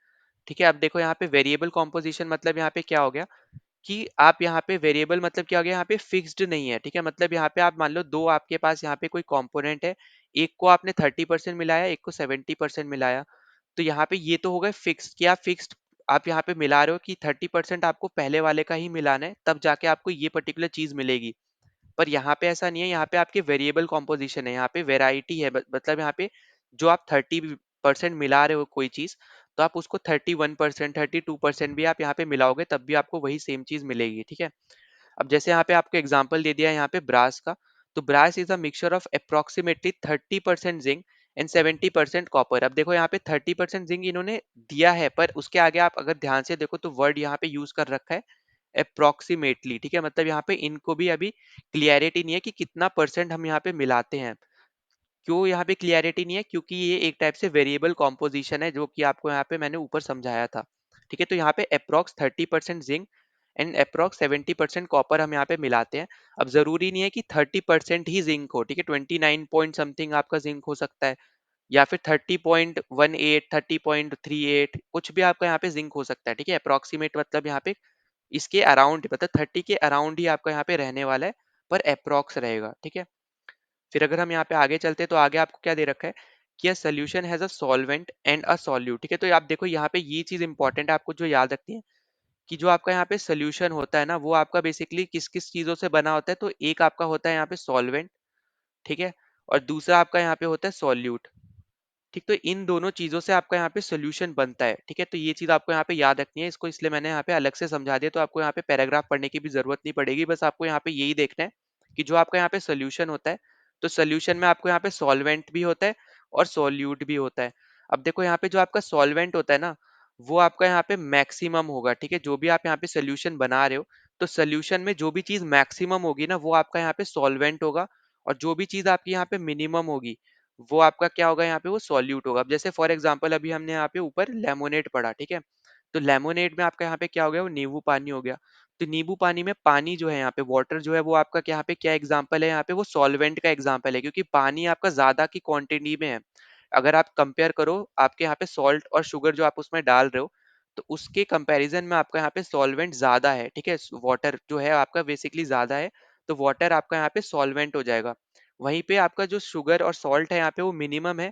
ठीक है। अब देखो यहाँ पे वेरिएबल कॉम्पोजिशन मतलब यहाँ पे क्या हो गया कि आप यहाँ पे वेरिएबल मतलब क्या हो गया, यहाँ पे फिक्स्ड नहीं है, ठीक है। मतलब यहाँ पे आप मान लो दो आपके पास यहाँ पे कोई कंपोनेंट है, एक को आपने 30% मिलाया एक को 70% मिलाया, तो यहाँ पे ये तो हो गए फिक्स कि आप फिक्स्ड आप यहाँ पे मिला रहे हो कि 30% आपको पहले वाले का ही मिलाना है, तब जाके आपको ये पर्टिकुलर चीज मिलेगी। पर यहाँ पे ऐसा नहीं है, यहाँ पे आपके वेरिएबल कॉम्पोजिशन है, यहाँ पे वेराइटी है, मतलब यहाँ पे जो आप 30% मिला रहे हो कोई चीज, तो आप उसको 31%, 32% भी आप यहाँ पे मिलाओगे तब भी आपको वही सेम चीज मिलेगी, ठीक है। अब जैसे यहाँ पे आपको एग्जांपल दे दिया है यहाँ पे ब्रास का, तो brass is a mixture of approximately 30% zinc and 70% copper. अब देखो यहाँ पे 30% जिंक इन्होंने दिया है, पर उसके आगे आप अगर ध्यान से देखो तो वर्ड यहाँ पे यूज कर रखा है अप्रोक्सीमेटली, ठीक है। मतलब यहाँ पे इनको भी अभी क्लियरिटी नहीं है कि कितना परसेंट हम यहाँ पे मिलाते हैं। क्यों यहाँ पे क्लियरिटी नहीं है? क्योंकि ये एक टाइप से वेरिएबल कॉम्पोजिशन है, जो कि आपको यहाँ पे मैंने ऊपर समझाया था, ठीक है। तो यहाँ पे approx 30% zinc and approx 70% copper हम यहाँ पे मिलाते हैं। अब जरूरी नहीं है कि 30% ही जिंक हो, ठीक है। 29 पॉइंट समथिंग आपका जिंक हो सकता है, या फिर 30.18, 30.38, कुछ भी आपका यहाँ पे जिंक हो सकता है, ठीक है। अप्रोक्सीमेट मतलब यहाँ पे इसके अराउंड, मतलब 30 के अराउंड ही आपका यहाँ पे रहने वाला है, पर अप्रोक्स रहेगा, ठीक है। फिर अगर हम यहाँ पे आगे चलते हैं तो आगे आपको क्या दे रखा है कि a solution has a solvent and a solute, ठीक है। तो आप देखो यहाँ पे ये चीज इंपॉर्टेंट है, आपको जो याद रखनी है कि जो आपका यहाँ पे सोल्यूशन होता है ना, वो आपका बेसिकली किस किस चीजों से बना होता है। तो एक आपका होता है यहाँ पे सॉल्वेंट, ठीक है, और दूसरा आपका यहाँ पे होता है सॉल्यूट, ठीक। तो इन दोनों चीजों से आपका यहाँ पे सोल्यूशन बनता है, ठीक है। तो ये चीज आपको यहाँ पे याद रखनी है, इसको इसलिए मैंने यहाँ पे अलग से समझा दिया, तो आपको यहाँ पे पैराग्राफ पढ़ने की भी जरूरत नहीं पड़ेगी, बस आपको यहाँ पे यही देखना है कि जो आपका यहाँ पे सोल्यूशन होता है, तो सोल्यूशन में आपको यहाँ पे सॉल्वेंट भी होता है और सॉल्यूट भी होता है। अब देखो यहाँ पे जो आपका सॉल्वेंट होता है ना, वो आपका यहाँ पे मैक्सिमम होगा, ठीक है। जो भी आप यहाँ पे सोल्यूशन बना रहे हो, तो सोल्यूशन में जो भी चीज मैक्सिमम होगी ना, वो आपका यहाँ पे सॉल्वेंट होगा, और जो भी चीज आपकी यहाँ पे मिनिमम होगी, वो आपका क्या होगा यहाँ पे, वो सॉल्यूट होगा। अब जैसे फॉर एग्जांपल अभी हमने यहाँ पे ऊपर लेमोनेड पढ़ा, ठीक है। तो लेमोनेड में आपका यहाँ पे क्या हो गया, वो नींबू पानी हो गया। तो नींबू पानी में पानी जो है यहाँ पे, वाटर जो है, वो आपका यहाँ पे क्या एग्जांपल है, यहाँ पे वो सॉल्वेंट का एग्जांपल है, क्योंकि पानी आपका ज्यादा की क्वांटिटी में है। अगर आप कंपेयर करो आपके यहाँ पे सॉल्ट और शुगर जो आप उसमें डाल रहे हो, तो उसके कंपैरिजन में आपका यहाँ पे सॉल्वेंट ज्यादा है, ठीक है। वाटर जो है आपका बेसिकली ज्यादा है, तो वाटर आपका यहाँ पे सॉल्वेंट हो जाएगा। वहीं पे आपका जो शुगर और सॉल्ट है यहाँ पे वो मिनिमम है,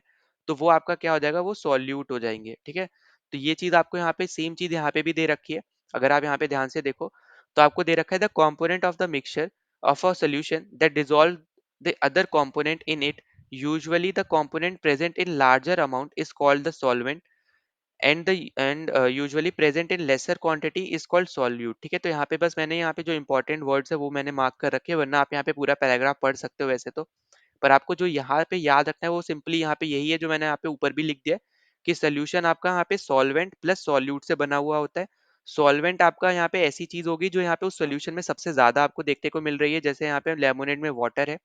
तो वो आपका क्या हो जाएगा, वो सॉल्यूट हो जाएंगे, ठीक है। तो ये चीज आपको यहाँ पे सेम चीज यहाँ पे भी दे रखी है। अगर आप यहाँ पे ध्यान से देखो तो आपको दे रखा है the component of the mixture of a solution that dissolve the other component in it, usually the component present in larger amount is called the solvent and usually present in laser quantity is called solute, ठीक है। तो यहाँ पे बस मैंने यहाँ पे जो इंपॉर्टेंट वर्ड्स है वो मैंने मार्क कर रखे हैं, वरना आप यहाँ पे पूरा पैराग्राफ पढ़ सकते हो वैसे तो। पर आपको जो यहाँ पे याद रखना है वो सिंपली यहाँ पे यही है, जो मैंने यहाँ पे ऊपर भी लिख दिया है कि सोल्यूशन आपका यहाँ पे सॉल्वेंट प्लस सॉल्यूट से बना हुआ होता है। सॉल्वेंट आपका यहाँ पे ऐसी चीज होगी जो यहाँ पे उस सोल्यूशन में सबसे ज्यादा आपको देखने को मिल रही है, जैसे यहाँ पे लेमोनेड में वाटर है।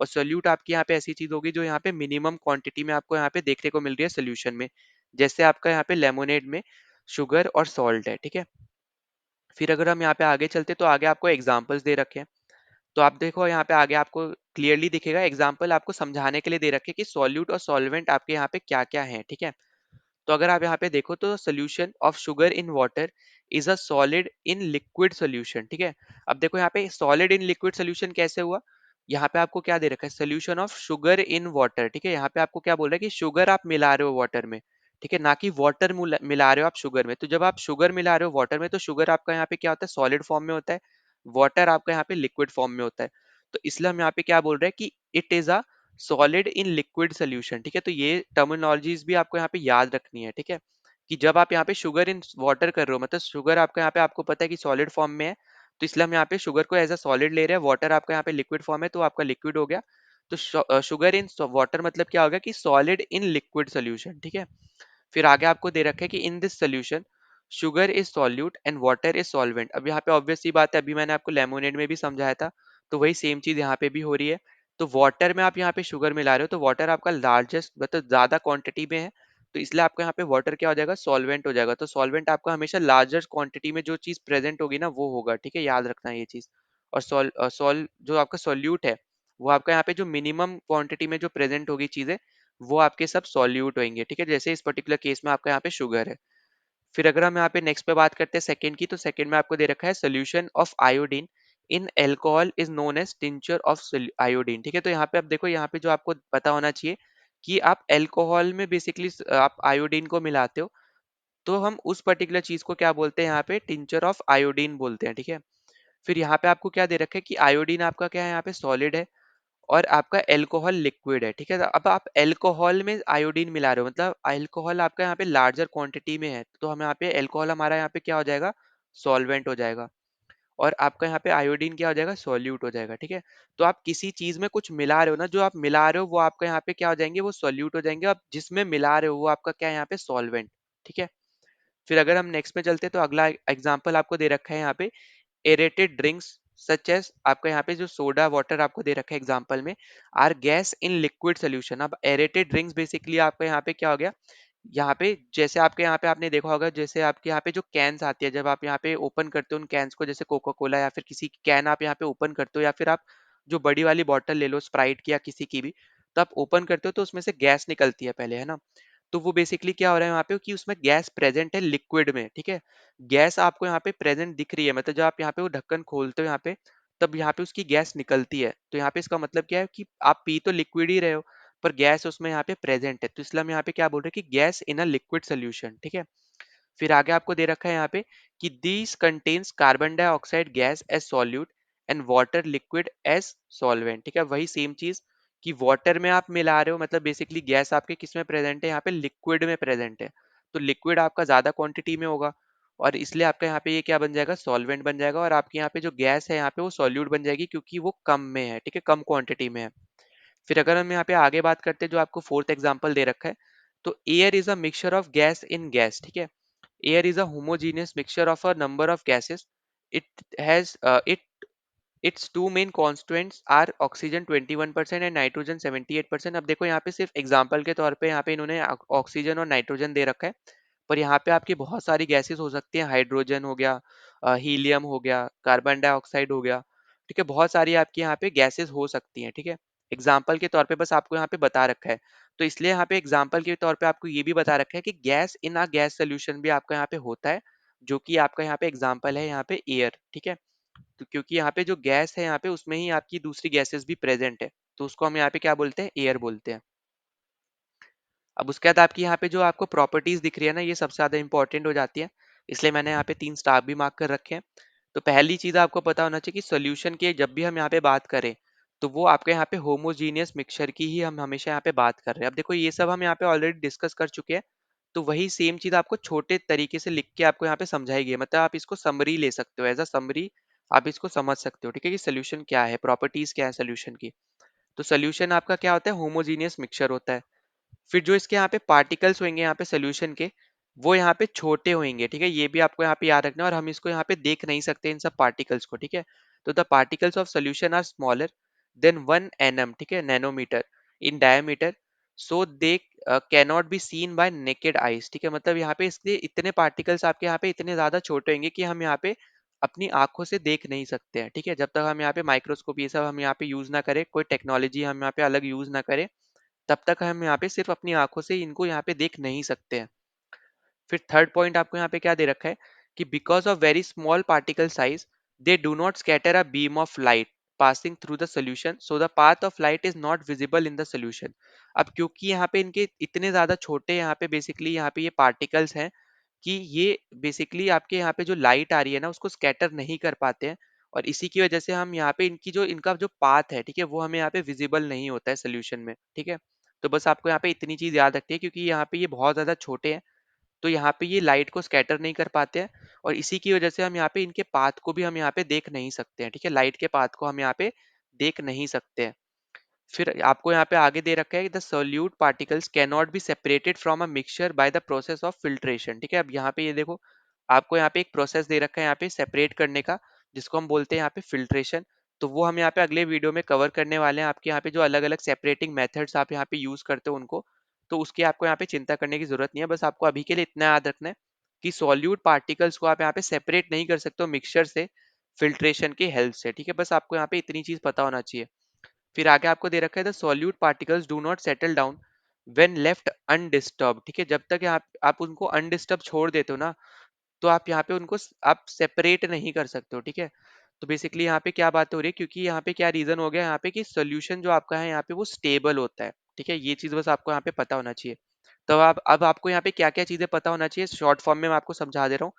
और सोल्यूट आपकी यहाँ पे ऐसी चीज होगी जो यहाँ पे मिनिमम क्वांटिटी में आपको यहाँ पे देखने को मिल रही है सोल्यूशन में, जैसे आपका यहाँ पे लेमोनेड में शुगर और सॉल्ट है, ठीक है। फिर अगर हम यहाँ पे आगे चलते तो आगे आपको एग्जाम्पल्स दे रखे हैं। तो आप देखो यहाँ पे आगे आपको क्लियरली दिखेगा, एग्जाम्पल आपको समझाने के लिए दे रखे कि सॉल्यूट और सॉल्वेंट आपके यहाँ पे क्या क्या है, ठीक है। तो अगर आप यहाँ पे देखो तो solution of sugar in water is a solid in liquid solution, ठीक है। अब देखो यहाँ पे सॉलिड इन लिक्विड सोल्यूशन कैसे हुआ, यहाँ पे आपको क्या दे रखा है, solution of sugar in water, ठीक है। यहाँ पे आपको क्या बोल रहा है कि शुगर आप मिला रहे हो वाटर में, ठीक है, ना कि वाटर मिला रहे हो आप शुगर में। तो जब आप शुगर मिला रहे हो वाटर में, तो शुगर आपका यहाँ पे क्या होता है, सॉलिड फॉर्म में होता है, वाटर आपका यहाँ पे लिक्विड फॉर्म में होता है। तो इसलिए हम यहाँ पे क्या बोल रहे हैं कि it is a solid in liquid solution, ठीक है। तो ये टर्मिनोलॉजीज भी आपको यहाँ पे याद रखनी है, ठीक है। कि जब आप यहाँ पे शुगर इन वाटर कर रहे हो, मतलब शुगर आपका यहाँ पे आपको पता है कि सॉलिड फॉर्म में है, तो इसलिए हम यहाँ पे शुगर को एज अ सॉलिड ले रहे हैं, वाटर आपका यहाँ पे लिक्विड फॉर्म है, तो आपका लिक्विड हो गया। तो शुगर इन वाटर मतलब क्या होगा कि सॉलिड इन लिक्विड सोल्यूशन, ठीक है। फिर आगे आपको दे रखा है कि in this solution sugar is solute and water is solvent. अब यहाँ पे ऑब्वियस सी बात है, अभी मैंने आपको लेमोनेड में भी समझाया था, तो वही सेम चीज यहाँ पे भी हो रही है। तो वाटर में आप यहाँ पे शुगर मिला रहे हो, तो वाटर आपका लार्जेस्ट मतलब ज्यादा क्वांटिटी में है, तो इसलिए आपका यहाँ पे वाटर क्या हो जाएगा, सॉल्वेंट हो जाएगा। तो सॉल्वेंट आपका हमेशा लार्जेस्ट क्वांटिटी में जो चीज प्रेजेंट होगी ना, वो होगा, ठीक है, याद रखना है ये चीज। और सॉल जो आपका सॉल्यूट है, वो आपका यहाँ पे जो मिनिमम क्वांटिटी में जो प्रेजेंट होगी चीजें, वो आपके सब सॉल्यूट होंगे, ठीक है। जैसे इस पर्टिकुलर केस में आपका यहाँ पे शुगर है। फिर अगर हम यहाँ पे नेक्स्ट पे बात करते हैं सेकंड की, तो सेकंड में आपको दे रखा है solution of iodine in alcohol is known as tincture of iodine, ठीक है। तो यहाँ पे आप देखो, यहाँ पे जो आपको पता होना चाहिए कि आप एल्कोहल में बेसिकली आप आयोडीन को मिलाते हो, तो हम उस पर्टिकुलर चीज को क्या बोलते हैं यहाँ पे, टिंचर ऑफ आयोडीन बोलते हैं, ठीक है। फिर यहाँ पे आपको क्या दे रखा है कि आयोडीन आपका क्या है यहाँ पे, सॉलिड है, और आपका एल्कोहल लिक्विड है, ठीक है। तो अब आप एल्कोहल में आयोडीन मिला रहे हो, मतलब एल्कोहल आपका यहाँ पे लार्जर क्वांटिटी में है, तो हम यहाँ पे एल्कोहल हमारा यहाँ पे क्या हो जाएगा, सॉल्वेंट हो जाएगा, और आपका यहाँ पे आयोडीन क्या हो जाएगा, सॉल्यूट हो जाएगा, ठीक है। तो आप किसी चीज में कुछ मिला रहे हो ना, जो आप मिला रहे हो वो आपका यहाँ पे क्या हो जाएंगे, वो सॉल्यूट हो जाएंगे, आप जिसमें मिला रहे हो वो आपका क्या है यहाँ पे, सॉल्वेंट, ठीक है। फिर अगर हम नेक्स्ट में चलते हैं, तो अगला एग्जाम्पल आपको दे रखा है यहाँ पे, एरेटेड ड्रिंक्स सच एज, आपका यहाँ पे जो सोडा वाटर आपको दे रखा है एग्जाम्पल में, are gas in liquid solution. अब एरेटेड ड्रिंक्स बेसिकली आपका यहाँ पे क्या हो गया, यहाँ पे जैसे आपके यहाँ पे आपने देखा होगा, जैसे आपके यहाँ पे जो कैंस आती है, जब आप यहाँ पे ओपन करते हो उन कैंस को, जैसे कोका कोला या फिर किसी की कैन आप यहाँ पे ओपन करते हो, या फिर आप जो बड़ी वाली बॉटल ले लो स्प्राइट की या किसी की भी, तो आप ओपन करते हो तो उसमें से गैस निकलती है पहले, है ना। तो वो बेसिकली क्या हो रहा है यहाँ पे कि उसमें गैस प्रेजेंट है लिक्विड में, ठीक है। गैस आपको यहाँ पे प्रेजेंट दिख रही है, मतलब जब आप यहाँ पे वो ढक्कन खोलते हो यहाँ पे, तब यहाँ पे उसकी गैस निकलती है, तो यहाँ पे इसका मतलब क्या है कि आप पी तो लिक्विड ही रहे हो, पर गैस उसमें यहाँ पे प्रेजेंट है, तो इसलिए हम यहाँ पे क्या बोल रहे हैं कि gas in a liquid solution, ठीक है। फिर आगे आपको दे रखा है यहाँ पे कि this contains carbon dioxide gas as solute and water liquid as solvent, ठीक है। वही सेम चीज कि वाटर में आप मिला रहे हो, मतलब बेसिकली गैस आपके किस में प्रेजेंट है, यहाँ पे लिक्विड में प्रेजेंट है, तो लिक्विड आपका ज्यादा क्वांटिटी में होगा, और इसलिए आपका यहाँ पे ये क्या बन जाएगा, सॉल्वेंट बन जाएगा, और आपके यहाँ पे जो गैस है यहाँ पे वो सॉल्यूट बन जाएगी, क्योंकि वो कम में है, ठीक है, कम क्वांटिटी में है। फिर अगर हम यहाँ पे आगे बात करते हैं, जो आपको फोर्थ एग्जांपल दे रखा है, तो air is a mixture of gas in gas, ठीक है। Air is a homogeneous mixture of a number of gases, it has its two main constituents are oxygen 21% and nitrogen 78%। अब देखो यहाँ पे सिर्फ एग्जांपल के तौर पे यहाँ पे इन्होंने ऑक्सीजन और नाइट्रोजन दे रखा है, पर यहाँ पे आपकी बहुत सारी गैसेस हो सकती हैं, हाइड्रोजन हो गया, हीलियम हो गया, कार्बन डाइऑक्साइड हो गया, ठीक है, बहुत सारी आपकी यहाँ पे गैसेस हो सकती हैं, ठीक है। एग्जाम्पल के तौर पे बस आपको यहाँ पे बता रखा है, तो इसलिए यहाँ पे एग्जाम्पल के तौर पे आपको ये भी बता रखा है कि gas in a gas solution भी आपका यहाँ पे होता है, जो कि आपका यहाँ पे एग्जाम्पल है यहाँ पे एयर, ठीक है। तो क्योंकि यहाँ पे जो गैस है यहाँ पे उसमें ही आपकी दूसरी गैसेस भी प्रेजेंट है, तो उसको हम यहाँ पे क्या बोलते हैं, एयर बोलते हैं। अब उसके बाद आपकी यहाँ पे जो आपको प्रॉपर्टीज दिख रही है ना, ये सबसे ज्यादा इंपॉर्टेंट हो जाती है, इसलिए मैंने यहाँ पे 3 स्टार भी मार्क कर रखे हैं। तो पहली चीज आपको पता होना चाहिए कि सोल्यूशन की जब भी हम यहाँ पे बात करें, तो वो आपके यहाँ पे होमोजीनियस मिक्सचर की ही हम हमेशा यहाँ पे बात कर रहे हैं। अब देखो ये सब हम यहाँ पे ऑलरेडी डिस्कस कर चुके हैं, तो वही सेम चीज आपको छोटे तरीके से लिख के आपको यहाँ पे समझाई गई है, मतलब आप इसको समरी ले सकते हो, एज अ समरी आप इसको समझ सकते हो, ठीक है, कि सोल्यूशन क्या है, प्रॉपर्टीज क्या है सोल्यूशन की। तो सोल्यूशन आपका क्या होता है, होमोजीनियस मिक्सचर होता है। फिर जो इसके यहाँ पे पार्टिकल्स होंगे यहाँ पे सोल्यूशन के, वो यहाँ पे छोटे होंगे, ठीक है, ये भी आपको यहाँ पे याद रखना है, और हम इसको यहाँ पे देख नहीं सकते इन सब पार्टिकल्स को, ठीक है। तो the particles of solution are smaller than 1 nm, ठीक है, nanometer in diameter, so they cannot be seen by naked eyes, ठीक है। मतलब यहाँ पे इसके इतने पार्टिकल्स आपके यहाँ पे इतने ज्यादा छोटे होंगे कि हम यहाँ पे अपनी आंखों से देख नहीं सकते हैं, ठीक है, जब तक हम यहाँ पे माइक्रोस्कोप ये सब हम यहाँ पे यूज ना करें, कोई टेक्नोलॉजी हम यहाँ पे अलग यूज ना करें, तब तक हम यहाँ पे सिर्फ अपनी आंखों से इनको यहाँ पे देख नहीं सकते हैं। फिर थर्ड पॉइंट आपको यहाँ पे क्या दे रखा है कि because of very small particle size, they do not scatter a beam of light passing through the solution, so the path of light is not visible in the solution. अब क्योंकि यहाँ पे इनके इतने ज्यादा छोटे यहाँ पे बेसिकली यहाँ पे ये पार्टिकल्स हैं कि ये बेसिकली आपके यहाँ पे जो लाइट आ रही है ना उसको स्कैटर नहीं कर पाते हैं, और इसी की वजह से हम यहाँ पे इनकी जो इनका जो पाथ है, ठीक है, वो हमें यहाँ पे विजिबल नहीं होता है सोल्यूशन में, ठीक है। तो बस आपको यहाँ पे इतनी चीज याद रखनी है, क्योंकि यहाँ पे ये बहुत ज्यादा छोटे हैं, तो यहाँ पे ये लाइट को स्कैटर नहीं कर पाते हैं, और इसी की वजह से हम यहाँ पे इनके पाथ को भी हम यहाँ पे देख नहीं सकते हैं, ठीक है, लाइट के पाथ को हम यहाँ पे देख नहीं सकते हैं। फिर आपको यहाँ पे आगे दे रखा है the solute particles can not be separated from a mixture by the process of filtration, ठीक है। अब यहाँ पे ये देखो, आपको यहाँ पे एक प्रोसेस दे रखा है यहाँ पे सेपरेट करने का, जिसको हम बोलते हैं यहाँ पे फिल्ट्रेशन। तो वो हम यहाँ पे अगले वीडियो में कवर करने वाले हैं, आपके यहाँ पे जो अलग अलग सेपरेटिंग मेथड्स आप यहाँ पे यूज करते हो उनको, तो उसकी आपको यहाँ पे चिंता करने की जरूरत नहीं है। बस आपको अभी के लिए इतना याद रखना है कि सॉल्यूट पार्टिकल्स को आप यहाँ पे सेपरेट नहीं कर सकते हो मिक्सचर से, फिल्ट्रेशन की हेल्प से, ठीक है। बस आपको यहाँ पे इतनी चीज पता होना चाहिए। फिर आगे आपको दे रखा है the solute particles do not settle down when left undisturbed, ठीक है। जब तक आप उनको अनडिस्टर्ब छोड़ देते हो ना, तो आप यहाँ पे उनको आप सेपरेट नहीं कर सकते हो, ठीक है। तो बेसिकली यहाँ पे क्या बात हो रही है, क्योंकि यहाँ पे क्या रीजन हो गया यहाँ पे कि सोल्यूशन जो आपका है यहाँ पे वो स्टेबल होता है, ठीक है, ये चीज बस आपको यहाँ पे पता होना चाहिए। तो अब आपको यहाँ पे क्या-क्या चीज़ें पता होना चाहिए, शॉर्ट फॉर्म में मैं आपको समझा दे रहा हूँ।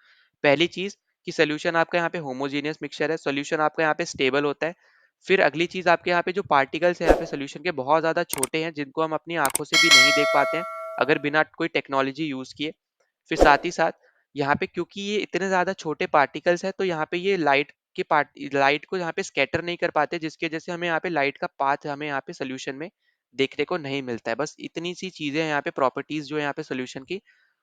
पहली चीज़ कि सॉल्यूशन आपका यहाँ पे होमोजेनियस मिक्सचर है, सॉल्यूशन आपका यहाँ पे स्टेबल होता है। फिर अगली चीज़ आपके यहाँ पे जो पार्टिकल्स हैं यहाँ पे सॉल्यूशन के बहुत ज़्यादा छोटे हैं, जिनको हम अपनी आँखों से भी नहीं देख पाते हैं, अगर बिना कोई टेक्नोलॉजी यूज़ किए। फिर साथ ही साथ यहाँ पे क्योंकि ये इतने ज़्यादा छोटे पार्टिकल्स हैं, तो यहाँ पे ये लाइट को यहाँ पे स्कैटर नहीं कर पाते, जिसकी वजह से हमें यहाँ पे लाइट का पाथ हमें यहाँ पे सॉल्यूशन में देखने को नहीं मिलता है। बस इतनी सी चीज़ें हैं यहाँ पे, प्रॉपर्टीज़ जो है यहाँ पे सॉल्यूशन की,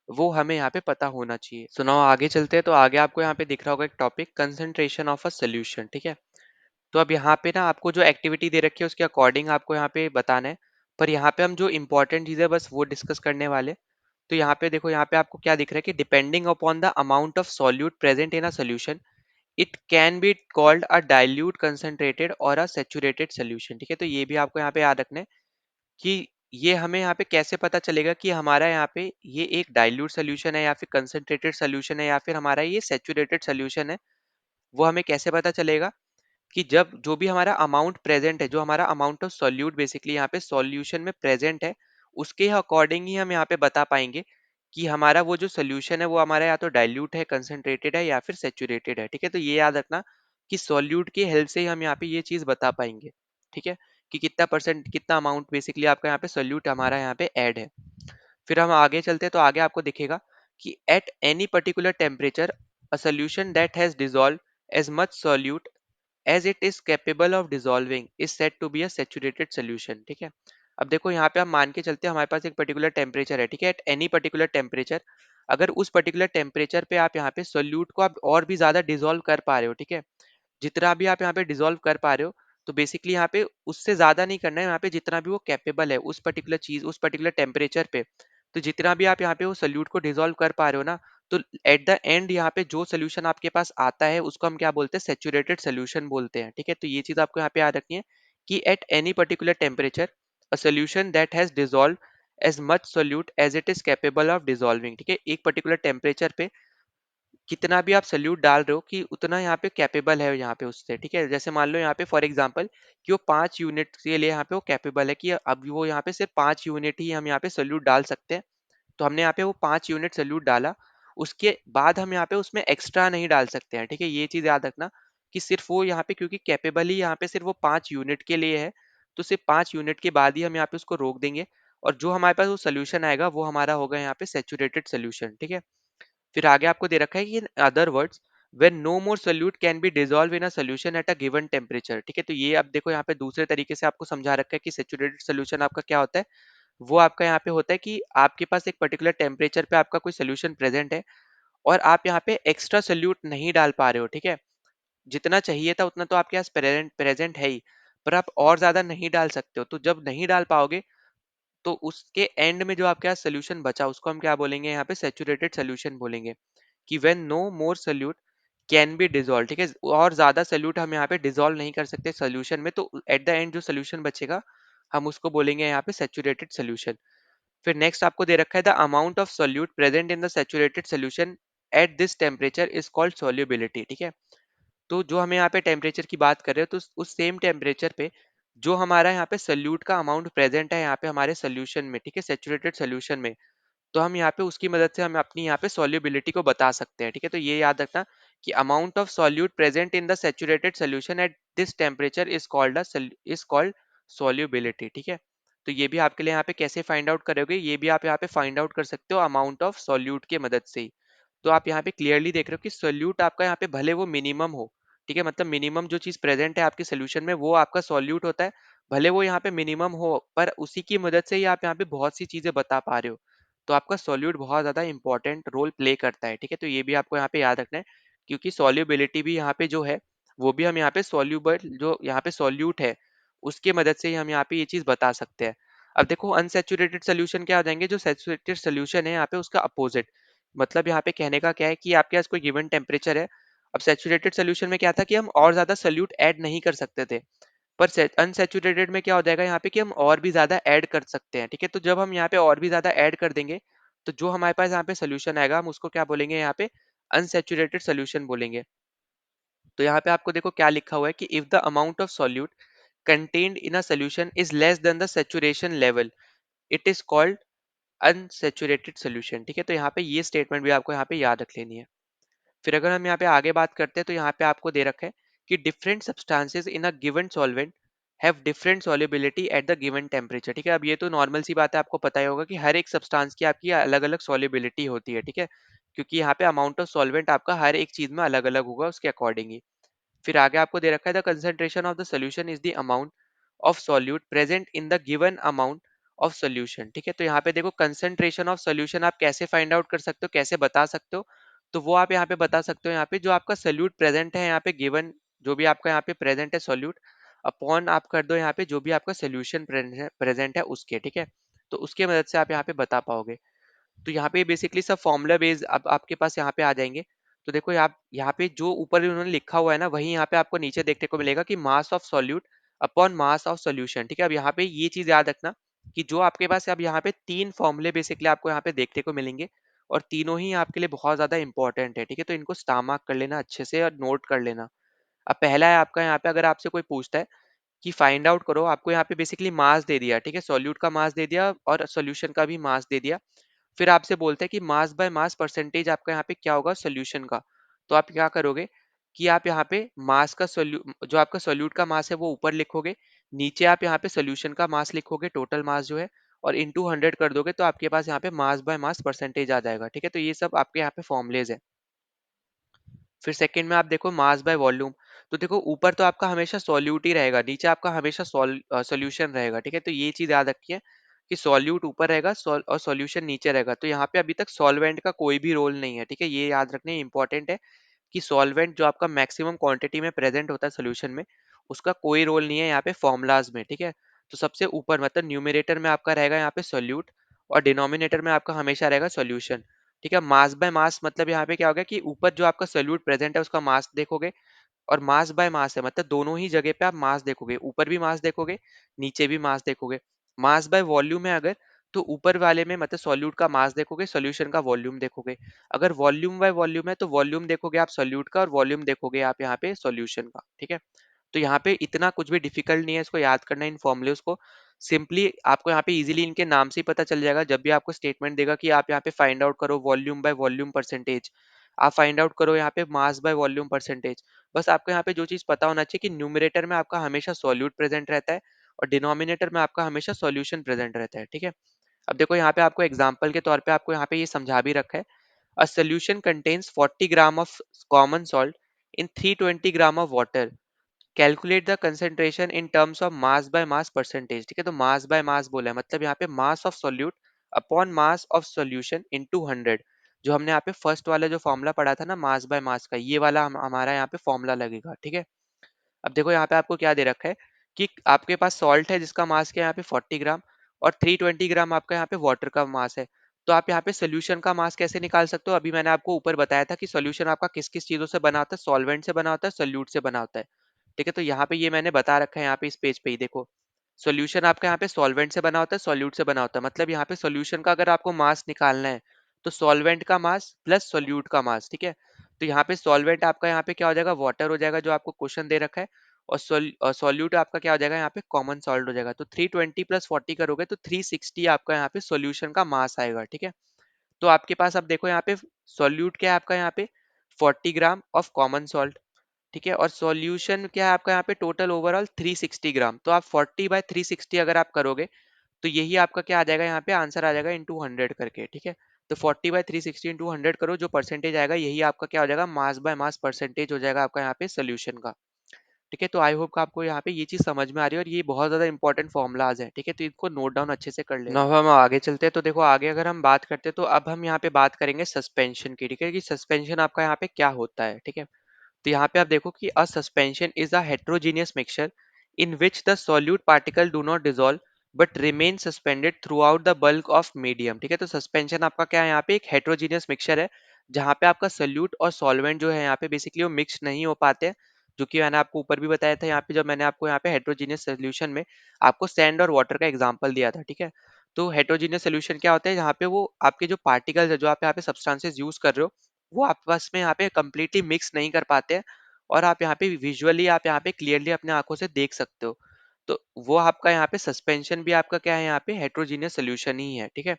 वो हमें यहाँ पे पता होना चाहिए। सो नाउ आगे चलते हैं, तो आगे आपको यहाँ पे दिख रहा होगा एक topic, concentration of a solution, ठीक है? तो अब यहाँ पे ना आपको जो एक्टिविटी दे रखी है उसके अकॉर्डिंग आपको यहाँ पे बताना है, पर यहाँ पे हम जो इंपॉर्टेंट चीज़ है बस वो डिस्कस करने वाले। तो यहाँ पे देखो, यहाँ पे आपको क्या दिख रहा है कि depending upon the amount of solute present in a solution, it can be called a dilute, concentrated और अ सैचुरेटेड सोल्यूशन, ठीक है? तो ये भी आपको यहाँ पे याद रखना है कि ये हमें यहाँ पे कैसे पता चलेगा कि हमारा यहाँ पे ये एक डाइल्यूट सोल्यूशन है या फिर कंसंट्रेटेड सोल्यूशन है या फिर हमारा ये सैचुरेटेड सोल्यूशन है। वो हमें कैसे पता चलेगा कि जब जो भी हमारा अमाउंट प्रेजेंट है, जो हमारा अमाउंट ऑफ सॉल्यूट बेसिकली यहाँ पे सॉल्यूशन में प्रेजेंट है, उसके अकॉर्डिंग ही हम यहाँ पे बता पाएंगे कि हमारा वो जो सोल्यूशन है वो हमारा या तो डाइल्यूट है, कंसंट्रेटेड है या फिर सैचुरेटेड है, ठीक है? तो ये याद रखना कि सॉल्यूट की हेल्प से ही हम यहाँ पे ये चीज बता पाएंगे, ठीक है? कि कितना परसेंट, कितना अमाउंट बेसिकली आपका यहाँ पे सॉल्यूट हमारा यहाँ पे ऐड है। फिर हम आगे चलते हैं, तो आगे आपको दिखेगा कि at any particular temperature a solution that has dissolve as much solute as it is capable of dissolving is said to be a saturated solution, ठीक है? अब देखो यहाँ पे हम मान के चलते हैं हमारे पास एक पर्टिकुलर टेम्परेचर है, ठीक है? एट एनी पर्टिकुलर टेम्परेचर, अगर उस पर्टिकुलर टेम्परेचर पे आप यहाँ पे सोल्यूट को आप और भी ज्यादा डिसॉल्व कर पा रहे हो, ठीक है? जितना भी आप यहाँ पे डिसॉल्व कर पा रहे हो, तो बेसिकली यहाँ पे उससे ज्यादा नहीं करना है, यहाँ पे जितना भी वो कैपेबल है उस पर्टिकुलर चीज, उस पर्टिकुलर टेम्परेचर पे, तो जितना भी आप यहाँ पे वो सोल्यूट को डिसॉल्व कर पा रहे हो ना, तो एट द एंड यहाँ पे जो सोल्यूशन आपके पास आता है उसको हम क्या बोलते हैं, सेचुरेटेड सोल्यूशन बोलते हैं, ठीक है? तो ये चीज आपको यहाँ पे याद रखनी है कि at any particular temperature a solution that has dissolve as much solute as it is capable of dissolving, ठीक है? एक पर्टिकुलर टेम्परेचर पे कितना भी आप सॉल्यूट डाल रहे हो कि उतना यहाँ पे कैपेबल है यहाँ पे उससे, ठीक है? जैसे मान लो यहाँ पे फॉर एग्जांपल कि वो 5 यूनिट के लिए यहाँ पे वो कैपेबल है कि अब वो यहाँ पे सिर्फ 5 यूनिट ही हम यहाँ पे सॉल्यूट डाल सकते हैं। तो हमने यहाँ पे वो 5 यूनिट सॉल्यूट डाला, उसके बाद हम यहाँ पे उसमें एक्स्ट्रा नहीं डाल सकते हैं, ठीक है? ये चीज़ याद रखना कि सिर्फ वो यहाँ पे क्योंकि कैपेबल ही यहाँ पे सिर्फ वो 5 यूनिट के लिए है, तो सिर्फ 5 यूनिट के बाद ही हम यहाँ पे उसको रोक देंगे, और जो हमारे पास वो सॉल्यूशन आएगा वो हमारा होगा यहाँ पे सैचुरेटेड सॉल्यूशन, ठीक है? फिर आगे आपको दे रखा है कि in other words when no more solute can be dissolve in a solution at a given temperature, ठीक है? तो ये अब देखो यहाँ पे दूसरे तरीके से आपको समझा रखा है कि सैचुरेटेड सॉल्यूशन आपका क्या होता है। वो आपका यहाँ पे होता है कि आपके पास एक पर्टिकुलर टेम्परेचर पे आपका कोई सोल्यूशन प्रेजेंट है और आप यहाँ पे एक्स्ट्रा सोल्यूट नहीं डाल पा रहे हो, ठीक है? जितना चाहिए था उतना तो आपके पास प्रेजेंट प्रेजेंट है ही, पर आप और ज्यादा नहीं डाल सकते हो। तो जब नहीं डाल पाओगे, तो उसके एंड में जो आपके पास सोल्यूशन बचा उसको हम क्या बोलेंगे, यहाँ पे सैचुरेटेड सोल्यूशन बोलेंगे। कि when no more solute can be dissolve, ठीक है? और ज्यादा सोल्यूट हम यहाँ पे डिसॉल्व नहीं कर सकते सोल्यूशन में, तो एट द एंड जो सोल्यूशन बचेगा हम उसको बोलेंगे यहाँ पे सैचुरेटेड सोल्यूशन। फिर नेक्स्ट आपको दे रखा है the amount of solute present in the saturated solution at this temperature is called solubility, ठीक है? तो जो हमें यहाँ पे टेम्परेचर की बात कर रहे हो, तो उस सेम टेम्परेचर पे जो हमारा यहाँ पे सोल्यूट का अमाउंट प्रेजेंट है यहाँ पे हमारे सोल्यूशन में, ठीक है, सैचुरेटेड सोल्यूशन में, तो हम यहाँ पे उसकी मदद से हम अपनी यहाँ पे सॉल्युबिलिटी को बता सकते हैं, ठीक है? तो ये याद रखना कि amount of solute present in the saturated solution at this temperature is called solubility, ठीक है? तो ये भी आपके लिए यहाँ पे कैसे फाइंड आउट करोगे, ये भी आप यहाँ पे फाइंड आउट कर सकते हो अमाउंट ऑफ सॉल्यूट की मदद से ही। तो आप यहाँ पे क्लियरली देख रहे हो कि सोल्यूट आपका यहाँ पे भले वो मिनिमम हो, ठीक है, मतलब मिनिमम जो चीज प्रेजेंट है आपके सोल्यूशन में वो आपका सॉल्यूट होता है, भले वो यहाँ पे मिनिमम हो, पर उसी की मदद से ही आप यहाँ पे बहुत सी चीजें बता पा रहे हो। तो आपका सॉल्यूट बहुत ज्यादा इंपॉर्टेंट रोल प्ले करता है, ठीक है? तो ये भी आपको यहाँ पे याद रखना है, क्योंकि सॉल्युबिलिटी भी यहाँ पे जो है वो भी हम यहाँ पे सॉल्यूबल जो यहाँ पे सॉल्यूट है उसके मदद से ही हम यहाँ पे ये चीज बता सकते हैं। अब देखो अनसेचुरेटेड सोल्यूशन क्या हो जाएंगे, जो सेचुरेटेड सोल्यूशन है यहाँ पे उसका अपोजिट, मतलब यहाँ पे कहने का क्या है कि आपके पास कोई गिवन टेम्परेचर है। अब सैचुरेटेड सोल्यूशन में क्या था कि हम और ज्यादा सोल्यूट ऐड नहीं कर सकते थे, पर अनसैचुरेटेड में क्या हो जाएगा यहाँ पे कि हम और भी ज्यादा ऐड कर सकते हैं, ठीक है? तो जब हम यहाँ पे और भी ज्यादा ऐड कर देंगे, तो जो हमारे पास यहाँ पे सोल्यूशन आएगा हम उसको क्या बोलेंगे, यहाँ पे अनसैचुरेटेड सोल्यूशन बोलेंगे। तो यहाँ पे आपको देखो क्या लिखा हुआ है कि if the amount of solute contained in a solution is less than the saturation level, it is called unsaturated solution, ठीक है। तो यहाँ पे ये स्टेटमेंट भी आपको यहाँ पे याद रख लेनी है। फिर अगर हम यहाँ पे आगे बात करते हैं तो यहाँ पे आपको दे रखा है कि different substances in a given solvent have different solubility at the given temperature, ठीक है। अब ये तो नॉर्मल सी बात है, आपको पता ही होगा कि हर एक सब्सटेंस की आपकी अलग अलग सॉल्युबिलिटी होती है, ठीक है, क्योंकि यहाँ पे अमाउंट ऑफ सॉल्वेंट आपका हर एक चीज में अलग अलग होगा उसके अकॉर्डिंग। फिर आगे आपको दे रखा है the concentration of the solution is the amount of solute present in the given amount of solution, ठीक है। तो यहाँ पे देखो कंसंट्रेशन ऑफ सोल्यूशन आप कैसे फाइंड आउट कर सकते हो, कैसे बता सकते हो, तो वो आप यहाँ पे बता सकते हो, यहाँ पे जो आपका सोल्यूट प्रेजेंट है यहाँ पे गिवन, जो भी आपका यहाँ पे प्रेजेंट है सोल्यूट, अपॉन आप कर दो यहाँ पे जो भी आपका सोल्यूशन प्रेजेंट है उसके, ठीक है। तो उसके मदद से आप यहाँ पे बता पाओगे। तो यहाँ पे बेसिकली सब फॉर्मूला बेस्ड अब आपके पास यहाँ पे आ जाएंगे। तो देखो आप यहाँ पे जो ऊपर उन्होंने लिखा हुआ है ना, वही यहाँ पे आपको नीचे देखने को मिलेगा कि mass of solute upon mass of solution, ठीक है। अब यहाँ पे ये चीज याद रखना कि जो आपके पास अब यहाँ पे तीन फॉर्मूले बेसिकली आपको यहाँ पे देखने को मिलेंगे, और तीनों ही आपके लिए बहुत ज्यादा इंपॉर्टेंट है, ठीक है। तो इनको स्टार मार्क कर लेना अच्छे से और नोट कर लेना। अब पहला है आपका यहाँ पे, अगर आपसे कोई पूछता है कि फाइंड आउट करो, आपको यहाँ पे बेसिकली मास दे दिया, ठीक है, सॉल्यूट का मास दे दिया और सॉल्यूशन का भी मास दे दिया। फिर आपसे बोलते हैं कि मास बाय मास परसेंटेज आपका यहाँ पे क्या होगा सोल्यूशन का। तो आप क्या करोगे कि आप यहाँ पे मास का जो आपका सोल्यूट का मास है वो ऊपर लिखोगे, नीचे आप यहाँ पे सोल्यूशन का मास लिखोगे, टोटल मास जो है, और इंटू 100 कर दोगे तो आपके पास यहाँ पे मास बाय मास परसेंटेज आ जाएगा, ठीक है। तो ये सब आपके यहाँ पे फॉर्मुलेज है। फिर सेकंड में आप देखो मास बाय वॉल्यूम। तो देखो ऊपर तो आपका हमेशा सॉल्यूट ही रहेगा, नीचे आपका हमेशा सॉल्यूशन रहेगा, ठीक है। तो ये चीज याद रखिए कि सॉल्यूट ऊपर रहेगा और सॉल्यूशन नीचे रहेगा। तो यहाँ पे अभी तक सॉल्वेंट का कोई भी रोल नहीं है, ठीक है, ये याद रखने इंपॉर्टेंट है कि सॉल्वेंट जो आपका मैक्सिमम क्वांटिटी में प्रेजेंट होता है सोल्यूशन में, उसका कोई रोल नहीं है यहाँ पे फॉर्मुलाज में, ठीक है। तो सबसे ऊपर मतलब न्यूमिनेटर में आपका रहेगा यहाँ पे सोल्यूट, और डिनोमिनेटर में आपका हमेशा रहेगा सोल्यूशन, ठीक है। मास बाय मास मतलब यहाँ पे क्या होगा कि ऊपर जो आपका सोल्यूट प्रेजेंट है उसका मास देखोगे, और मास बाय मास है मतलब दोनों ही जगह पे आप मास देखोगे, ऊपर भी मास देखोगे, नीचे भी मास देखोगे। मास बाय वॉल्यूम है अगर, तो ऊपर वाले में मतलब सॉल्यूट का मास देखोगे, सॉल्यूशन का वॉल्यूम देखोगे। अगर वॉल्यूम बाय वॉल्यूम है तो वॉल्यूम देखोगे आप सॉल्यूट का, और वॉल्यूम देखोगे आप यहाँ पे सॉल्यूशन का, ठीक है। तो यहाँ पे इतना कुछ भी डिफिकल्ट नहीं है इसको याद करना, इन फॉर्मूलेस को सिंपली आपको यहाँ पे इजीली इनके नाम से ही पता चल जाएगा। जब भी आपको स्टेटमेंट देगा कि आप यहाँ पे फाइंड आउट करो वॉल्यूम बाय वॉल्यूम परसेंटेज, आप फाइंड आउट करो यहाँ पे मास बाय वॉल्यूम परसेंटेज, बस आपको यहाँ पे जो चीज पता होना चाहिए कि न्यूमरेटर में आपका हमेशा सॉल्यूट प्रेजेंट रहता है, और डिनोमिनेटर में आपका हमेशा सॉल्यूशन प्रेजेंट रहता है, ठीक है। अब देखो यहाँ पे आपको एग्जाम्पल के तौर पे आपको यहाँ पे ये समझा भी रखा है। A solution contains 40 gram of common salt in 320 gram of water, calculate the concentration in terms of mass by mass percentage, ठीक है। तो मास बाय मास बोला है मतलब यहाँ पे mass of solute upon mass of solution into 100। जो हमने यहाँ पे फर्स्ट वाला जो फॉर्मूला पढ़ा था ना मास बाय मास का, ये वाला हमारा यहाँ पे फॉर्मूला लगेगा, ठीक है। अब देखो यहाँ पे आपको क्या दे रखा है कि आपके पास सॉल्ट है जिसका मास क्या है यहाँ पे 40 ग्राम, और 320 ग्राम आपका यहाँ पे वाटर का मास है। तो आप यहाँ पे सोल्यूशन का मास कैसे निकाल सकते हो, अभी मैंने आपको ऊपर बताया था कि सोल्यूशन आपका किस किस चीजों से बना होता है, सॉल्वेंट से बना होता है, सोल्यूट से बना होता है, ठीक है। तो यहाँ पे ये मैंने बता रखा है यहाँ पे इस पेज पे ही देखो, सॉल्यूशन आपका यहाँ पे सॉल्वेंट से बना होता है, सॉल्यूट से बना होता है, मतलब यहाँ पे सॉल्यूशन का अगर आपको मास निकालना है तो सॉल्वेंट का मास प्लस सॉल्यूट का मास, ठीक है। तो यहाँ पे सॉल्वेंट आपका यहाँ पे क्या हो जाएगा, वाटर हो जाएगा जो आपको क्वेश्चन दे रखा है, और सॉल्यूट आपका क्या हो जाएगा यहाँ पे कॉमन सॉल्ट हो जाएगा। तो 320 प्लस 40 करोगे तो 360 आपका यहाँ पे सॉल्यूशन का मास आएगा, ठीक है। तो आपके पास अब देखो यहाँ पे सॉल्यूट क्या है आपका यहाँ पे 40 ग्राम ऑफ कॉमन सॉल्ट, ठीक है, और सॉल्यूशन क्या है आपका यहाँ पे टोटल ओवरऑल 360 ग्राम। तो आप 40 बाय 360 अगर आप करोगे तो यही आपका क्या आ जाएगा यहाँ पे आंसर आ जाएगा इंटू 100 करके, ठीक है। तो 40 बाय 360 इंटू 100 करो, जो परसेंटेज आएगा यही आपका क्या हो जाएगा मास बाय मास परसेंटेज हो जाएगा आपका यहाँ पे सोल्यूशन का, ठीक है। तो आई होप आपको यहाँ पे ये चीज समझ में आ रही है, और ये बहुत ज्यादा इंपॉर्टेंट फॉर्मुलाज है, ठीक है। तो इनको नोट डाउन अच्छे से कर लेना। अब हम आगे चलते हैं, तो देखो आगे अगर हम बात करते हैं तो अब हम यहाँ पे बात करेंगे सस्पेंशन की, ठीक है, कि सस्पेंशन आपका यहाँ पे क्या होता है, ठीक है। तो यहाँ पे आप देखो कि अ suspension is a heterogeneous mixture in which the solute particle do not dissolve but remain suspended through out the bulk of medium, ठीक है। तो सस्पेंशन आपका क्या है यहाँ पे एक हेट्रोजीनियस मिक्सचर है, जहाँ पे आपका सोल्यूट और सॉल्वेंट जो है यहाँ पे बेसिकली वो मिक्स नहीं हो पाते हैं, जो कि मैंने आपको ऊपर भी बताया था यहाँ पे जब मैंने आपको यहाँ पे हेट्रोजीनियस सोल्यूशन में आपको सैंड और वाटर का एग्जांपल दिया था, ठीक है। तो हेट्रोजीनियस सोल्यूशन क्या होता है, जहाँ पे वो आपके जो पार्टिकल्स है जो आप यहाँ पे सब्सटेंसेस यूज कर रहे हो वो आपस में यहाँ पे कंप्लीटली मिक्स नहीं कर पाते हैं, और आप यहाँ पे विजुअली आप यहाँ पे क्लियरली अपने आंखों से देख सकते हो। तो वो आपका यहाँ पे सस्पेंशन भी आपका क्या है यहाँ पे हेट्रोजीनियस सोल्यूशन ही है, ठीक है।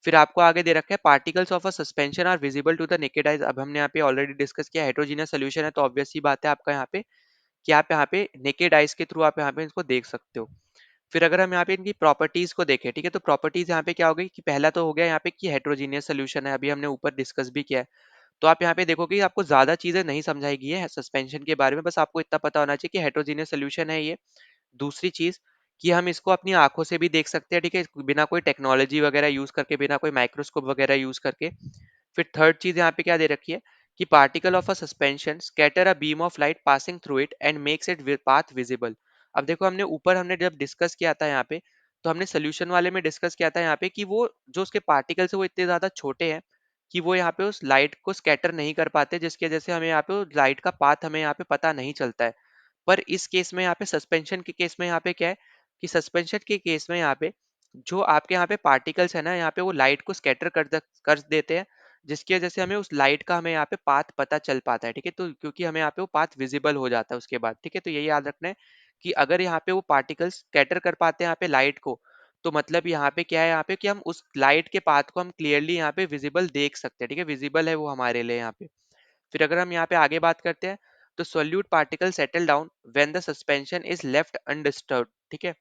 फिर आपको आगे दे रखा है particles of a suspension are visible to the naked eyes. अब हमने यहाँ पे ऑलरेडी डिस्कस किया हेट्रोजीनियस सोल्यूशन है, तो ऑब्वियस सी बात है आपका यहाँ पे कि आप यहाँ पे नेकेड आइज के थ्रू आप यहाँ पे इसको देख सकते हो। फिर अगर हम यहाँ पे इनकी प्रॉपर्टीज को देखें, ठीक है, तो प्रॉपर्टीज यहाँ पे क्या हो गई कि पहला तो हो गया यहाँ पे कि हेट्रोजीनियस सोल्यूशन है, अभी हमने ऊपर डिस्कस भी किया है। तो आप यहाँ पे देखोगे कि आपको ज्यादा चीजें नहीं समझाई गई है सस्पेंशन के बारे में, बस आपको इतना पता होना चाहिए कि हेट्रोजीनियस सोल्यूशन है ये। दूसरी चीज कि हम इसको अपनी आंखों से भी देख सकते हैं, ठीक है, बिना कोई टेक्नोलॉजी वगैरह यूज करके, बिना कोई माइक्रोस्कोप वगैरह यूज करके। फिर थर्ड चीज यहाँ पे क्या दे रखी है कि particle of a suspension scatter a beam of light passing through it and makes it path visible. अब देखो हमने ऊपर हमने जब डिस्कस किया था यहाँ पे, तो हमने सोल्यूशन वाले में डिस्कस किया था यहाँ पे कि वो जो उसके पार्टिकल्स है वो इतने ज्यादा छोटे हैं कि वो यहाँ पे उस लाइट को स्कैटर नहीं कर पाते, जिसकी वजह से हमें यहाँ पे लाइट का पाथ हमें यहाँ पे पता नहीं चलता है। पर इस केस में यहाँ पे सस्पेंशन के केस में यहाँ पे क्या है कि सस्पेंशन के केस में यहाँ पे जो आपके यहाँ पे पार्टिकल्स है ना, यहाँ पे वो लाइट को स्कैटर कर देते हैं, जिसकी वजह से हमें उस लाइट का हमें यहाँ पे पाथ पता चल पाता है, ठीक है, तो क्योंकि हमें यहाँ पे वो पाथ विजिबल हो जाता है उसके बाद, ठीक है, तो यही याद रखना है कि अगर यहाँ पे वो पार्टिकल्स स्कैटर कर पाते हैं यहाँ पे लाइट को, तो मतलब यहाँ पे क्या है यहाँ पे कि हम उस लाइट के पाथ को हम क्लियरली यहाँ पे विजिबल देख सकते हैं, ठीक है, विजिबल है वो हमारे लिए यहाँ पे। फिर अगर हम यहाँ पे आगे बात करते हैं, तो solute particle settle down when the suspension is left undisturbed, ठीक है,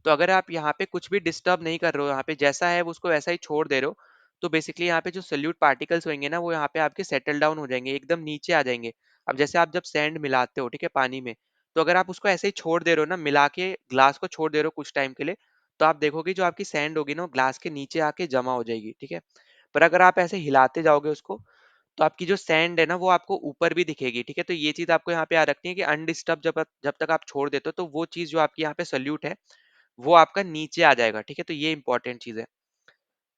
तो अगर आप यहाँ पे कुछ भी डिस्टर्ब नहीं कर रहे हो, यहाँ पे जैसा है वो उसको वैसा ही छोड़ दे रहे हो, तो बेसिकली यहाँ पे जो सोल्यूट पार्टिकल्स होंगे ना वो यहाँ पे आपके सेटल डाउन हो जाएंगे, एकदम नीचे आ जाएंगे। अब जैसे आप जब सैंड मिलाते हो, ठीक है, पानी में, तो अगर आप उसको ऐसे ही छोड़ दे रहे हो ना, मिला के ग्लास को छोड़ दे रहे हो कुछ टाइम के लिए, तो आप देखोगे जो आपकी सैंड होगी ना वो ग्लास के नीचे आके जमा हो जाएगी, ठीक है। पर अगर आप ऐसे हिलाते जाओगे उसको, तो आपकी जो सैंड है ना वो आपको ऊपर भी दिखेगी, ठीक है, तो ये चीज आपको यहाँ पे याद रखनी है कि अनडिस्टर्ब जब तक आप छोड़ देते हो तो वो चीज जो आपकी यहाँ पे सोल्यूट है वो आपका नीचे आ जाएगा, ठीक है, तो ये इंपॉर्टेंट चीज है।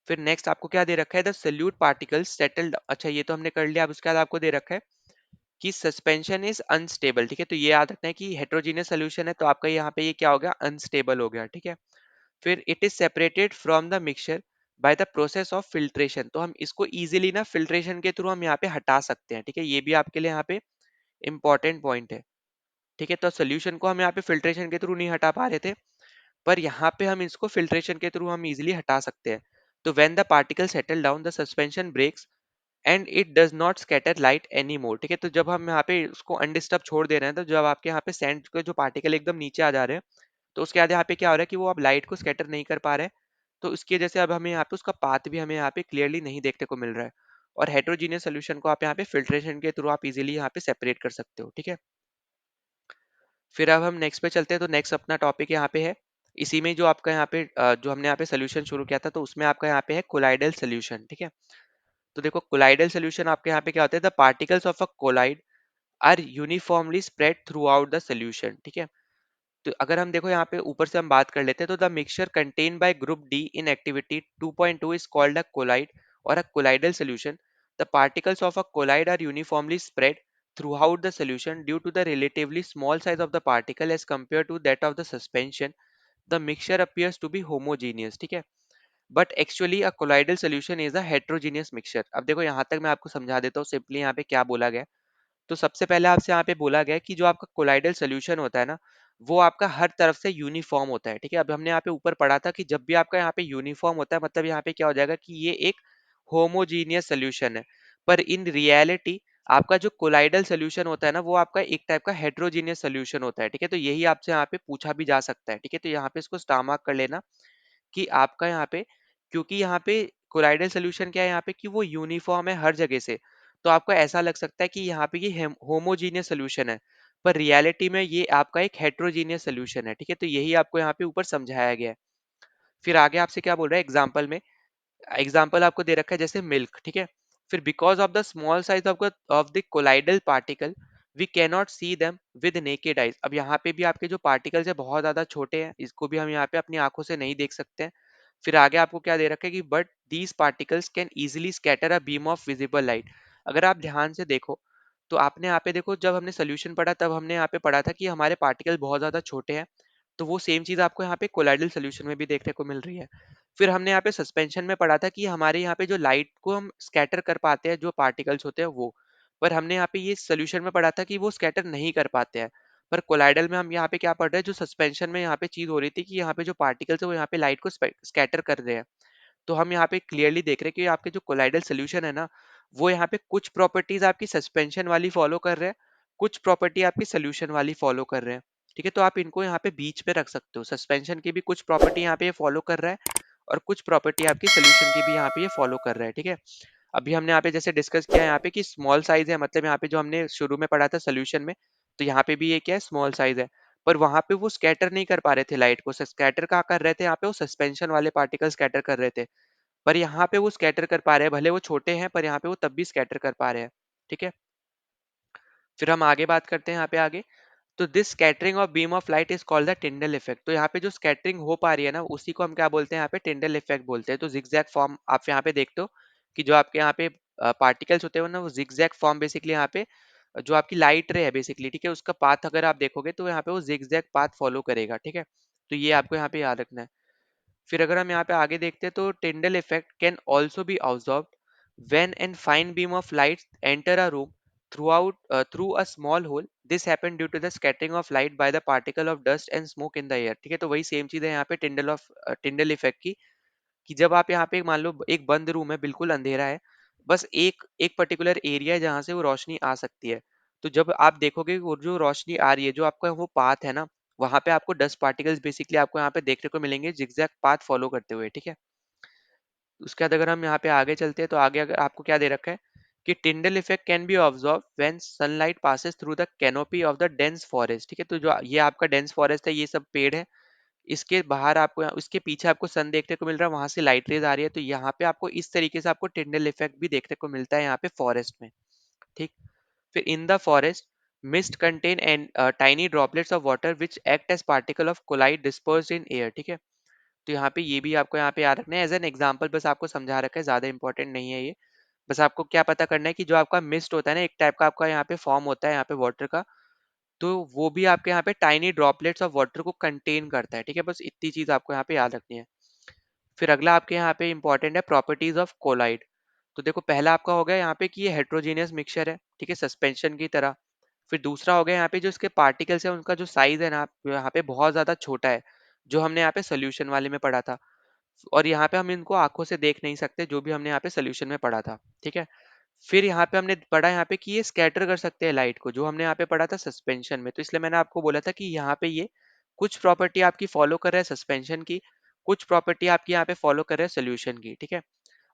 फिर नेक्स्ट आपको क्या दे रखा है, द सोल्यूट पार्टिकल्स सेटल्ड, अच्छा ये तो हमने कर लिया। अब उसके बाद आपको दे रखा है कि सस्पेंशन इज अनस्टेबल, ठीक है, तो ये याद रखना है कि हेट्रोजीनियस सोल्यूशन है तो आपका यहाँ पे ये क्या हो गया, अनस्टेबल हो गया, ठीक है। फिर it is separated from the mixture by the process of filtration, तो हम इसको इजीली ना फिल्ट्रेशन के थ्रू हम यहाँ पे हटा सकते हैं, ठीक है, ये भी आपके लिए यहाँ पे इंपॉर्टेंट पॉइंट है, ठीक है। तो सोल्यूशन को हम यहाँ पे फिल्ट्रेशन के थ्रू नहीं हटा पा रहे थे, पर यहाँ पे हम इसको फिल्ट्रेशन के थ्रू हम इजीली हटा सकते हैं। तो when the particle settle down the suspension breaks and it does not scatter light any more, ठीक है, तो जब हम यहाँ पे उसको अनडिस्टर्ब छोड़ दे रहे हैं, तो जब आपके यहाँ पे सैंड के जो पार्टिकल एकदम नीचे आ जा रहे हैं, तो उसके बाद यहाँ पे क्या हो रहा है कि वो अब लाइट को स्कैटर नहीं कर पा रहे हैं, तो उसकी वजह से अब हमें यहाँ पे उसका पाथ भी हमें यहाँ पे क्लियरली नहीं देखने को मिल रहा है। और हेट्रोजीनियस सोल्यूशन को आप यहाँ पे फिल्ट्रेशन के थ्रू आप इजीली यहाँ पे सेपरेट कर सकते हो, ठीक है। फिर अब हम नेक्स्ट पे चलते हैं, तो नेक्स्ट अपना टॉपिक यहाँ पे है, इसी में जो आपका यहाँ पे जो हमने यहाँ पे सोल्यूशन शुरू किया था, तो उसमें आपका यहाँ पे है कोलाइडल सोल्यूशन, ठीक है। तो देखो कोलाइडल सोल्यूशन आपके यहाँ पे क्या होता है, the particles of a colloid are uniformly spread throughout the solution, ठीक है। तो अगर हम देखो यहाँ पे ऊपर से हम बात कर लेते हैं, तो the mixture contain by group D in activity 2.2 is called a colloid और a colloidal solution. The particles of a colloid are uniformly spread throughout the solution due to the relatively small size of the particle as compared to that of the suspension. The mixture appears to be homogeneous, ठीक है, but actually a colloidal solution is a heterogeneous mixture. अब देखो यहाँ तक मैं आपको समझा देता हूँ सिंपली यहाँ पे क्या बोला गया है। तो सबसे पहले आपसे यहाँ पे बोला गया है कि जो आपका कोलाइडल सोल्यूशन होता है ना, वो आपका हर तरफ से यूनिफॉर्म होता है, ठीक है। अब हमने यहाँ पे ऊपर पढ़ा था कि जब भी आपका यहाँ पे यूनिफॉर्म होता है, मतलब यहाँ पे क्या हो जाएगा कि ये एक होमोजीनियस सोल्यूशन है। पर इन रियलिटी आपका जो कोलाइडल सोल्यूशन होता है ना, वो आपका एक टाइप का हेट्रोजीनियस सोल्यूशन होता है, ठीक है, तो यही आपसे यहाँ पे पूछा भी जा सकता है, ठीक है, तो यहाँ पे इसको स्टार मार्क कर लेना कि आपका यहाँ पे, क्योंकि यहाँ पे कोलाइडल सोल्यूशन क्या है यहाँ पे कि वो यूनिफॉर्म है हर जगह से, तो आपको ऐसा लग सकता है कि यहाँ पे ये होमोजीनियस सोल्यूशन है, पर रियलिटी में ये आपका एक हेट्रोजीनियस सोल्यूशन है, ठीक है, तो यही आपको यहाँ पे ऊपर समझाया गया है। फिर आगे आपसे क्या बोल रहा है एग्जाम्पल में, एग्जाम्पल आपको दे रखा है जैसे मिल्क, ठीक है। फिर because of the small size of the colloidal particle we cannot see them with naked eyes. अब यहाँ पे भी आपके जो पार्टिकल्स है बहुत ज्यादा छोटे हैं, इसको भी हम यहाँ पे अपनी आंखों से नहीं देख सकते हैं। फिर आगे आपको क्या दे रखा है कि but these particles can easily scatter a beam of visible light. अगर आप ध्यान से देखो, तो आपने यहाँ पे देखो जब हमने सोल्यूशन पढ़ा तब हमने यहाँ पे पढ़ा था कि हमारे पार्टिकल बहुत ज्यादा छोटे हैं, तो वो सेम चीज आपको यहाँ पे कोलाइडल सोल्यूशन में भी देखने को मिल रही है। फिर हमने यहाँ पे सस्पेंशन में पढ़ा था कि हमारे यहाँ पे जो लाइट को हम स्कैटर कर पाते हैं जो पार्टिकल्स होते हैं वो, पर हमने यहाँ पे ये सोल्यूशन में पढ़ा था कि वो स्कैटर नहीं कर पाते हैं। पर कोलाइडल में हम यहाँ पे क्या पढ़ रहे हैं, जो सस्पेंशन में यहाँ पे चीज हो रही थी कि यहाँ पे जो पार्टिकल्स है वो यहाँ पे लाइट को स्कैटर कर रहे हैं। तो हम यहाँ पे क्लियरली देख रहे हैं कि आपके जो कोलाइडल सोल्यूशन है ना, वो यहाँ पे कुछ प्रॉपर्टीज आपकी सस्पेंशन वाली फॉलो कर रहे हैं, कुछ प्रॉपर्टी आपकी सोल्यूशन वाली फॉलो कर रहे हैं। ठीक है, तो आप इनको यहाँ पे बीच पे रख सकते हो, सस्पेंशन की भी कुछ प्रॉपर्टी यहाँ पे ये फॉलो कर रहा है और कुछ प्रॉपर्टी आपकी सोल्यूशन की भी यहाँ पे ये फॉलो कर रहा है। ठीक है, अभी हमने यहाँ पे जैसे डिस्कस किया यहाँ पे कि स्मॉल साइज है, मतलब यहाँ पे जो हमने शुरू में पढ़ा था सोल्यूशन में, तो यहाँ पे भी ये क्या है, स्मॉल साइज है। पर वहां पे वो स्कैटर नहीं कर पा रहे थे लाइट को, स्कैटर कहाँ कर रहे थे, यहाँ पे वो सस्पेंशन वाले पार्टिकल स्कैटर कर रहे थे। पर यहाँ पे वो स्कैटर कर पा रहे हैं, भले वो छोटे हैं पर यहाँ पे वो तब भी स्कैटर कर पा रहे हैं। ठीक है, फिर हम आगे बात करते हैं यहाँ पे आगे। तो this scattering of beam of light is called the Tyndall effect. तो यहाँ पे जो स्कैटरिंग हो पा रही है ना, उसी को हम क्या बोलते हैं, यहाँ पे टिंडल इफेक्ट बोलते हैं। तो जिगजैग फॉर्म आप यहाँ पे देखते हो कि जो आपके यहाँ पे पार्टिकल्स होते हैं ना, वो जिगजैग फॉर्म बेसिकली यहाँ पे जो आपकी लाइट रे है बेसिकली, ठीक है, उसका पाथ अगर आप देखोगे तो यहाँ पे वो जिगजैग पाथ फॉलो करेगा। ठीक है, तो ये आपको यहाँ पे याद रखना है। फिर अगर हम यहाँ पे आगे देखते हैं तो Tyndall effect can also be observe when an fine beam of light enter a room through a small hole. This happened due to the scattering of light by the particle of dust and smoke in the air. ठीक है, तो वही same चीज है यहाँ पे Tyndall effect की, कि जब आप यहाँ पे मान लो एक बंद रूम है, बिल्कुल अंधेरा है, बस एक एक पर्टिकुलर एरिया है जहाँ से वो रोशनी आ सकती है। तो जब आप देखोगे वो जो रोशनी आ रही है, जो आपका वो पाथ है ना, वहां पे आपको डस्ट पार्टिकल्स बेसिकली आपको यहाँ पे देखने को मिलेंगे जिगजैग पाथ फॉलो करते हुए। ठीक है, उसके बाद अगर हम यहाँ पे आगे चलते हैं तो आगे अगर आपको क्या दे रखा है कि Tyndall effect can be observe when sunlight passes through the canopy of the dense forest. ठीक है, तो जो ये आपका डेंस फॉरेस्ट है, ये सब पेड़ है, इसके बाहर आपको उसके पीछे आपको सन देखने को मिल रहा है, वहां से लाइट रेज आ रही है, तो यहाँ पे आपको इस तरीके से आपको टिंडल इफेक्ट भी देखने को मिलता है यहाँ पे फॉरेस्ट में। ठीक, फिर in the forest mist contain and tiny droplets of water which act as particle of colloid dispersed in air. ठीक है, तो यहाँ पे ये भी आपको यहाँ पे याद रखना है एज एन एग्जाम्पल, बस आपको समझा रखा है, ज्यादा इंपॉर्टेंट नहीं है ये। बस आपको क्या पता करना है कि जो आपका मिस्ट होता है ना, एक टाइप का आपका यहाँ पे फॉर्म होता है यहाँ पे वाटर का, तो वो भी आपके यहाँ पे टाइनी ड्रॉपलेट्स ऑफ वाटर को कंटेन करता है। ठीक है, बस इतनी चीज आपको यहाँ पे याद रखनी है। फिर अगला आपके यहाँ पे इंपॉर्टेंट है प्रॉपर्टीज ऑफ कोलाइड। तो देखो पहला आपका हो गया यहाँ पे कि ये हेट्रोजीनियस मिक्सचर है, ठीक है, सस्पेंशन की तरह। फिर दूसरा हो गया यहाँ पे जो इसके पार्टिकल्स है उनका जो साइज है ना यहाँ पे बहुत ज्यादा छोटा है, जो हमने यहाँ पे सोल्यूशन वाले में पढ़ा था। और यहाँ पे हम इनको आंखों से देख नहीं सकते, जो भी हमने यहाँ पे सोल्यूशन में पढ़ा था। ठीक है, फिर यहाँ पे हमने पढ़ा यहाँ पे कि ये स्कैटर कर सकते हैं लाइट को, जो हमने यहाँ पे पढ़ा था सस्पेंशन में। तो इसलिए मैंने आपको बोला था कि यहाँ पे ये कुछ प्रॉपर्टी आपकी फॉलो कर रहा है सस्पेंशन की, कुछ प्रॉपर्टी आपकी यहाँ पे फॉलो कर रहा है सोल्यूशन की। ठीक है,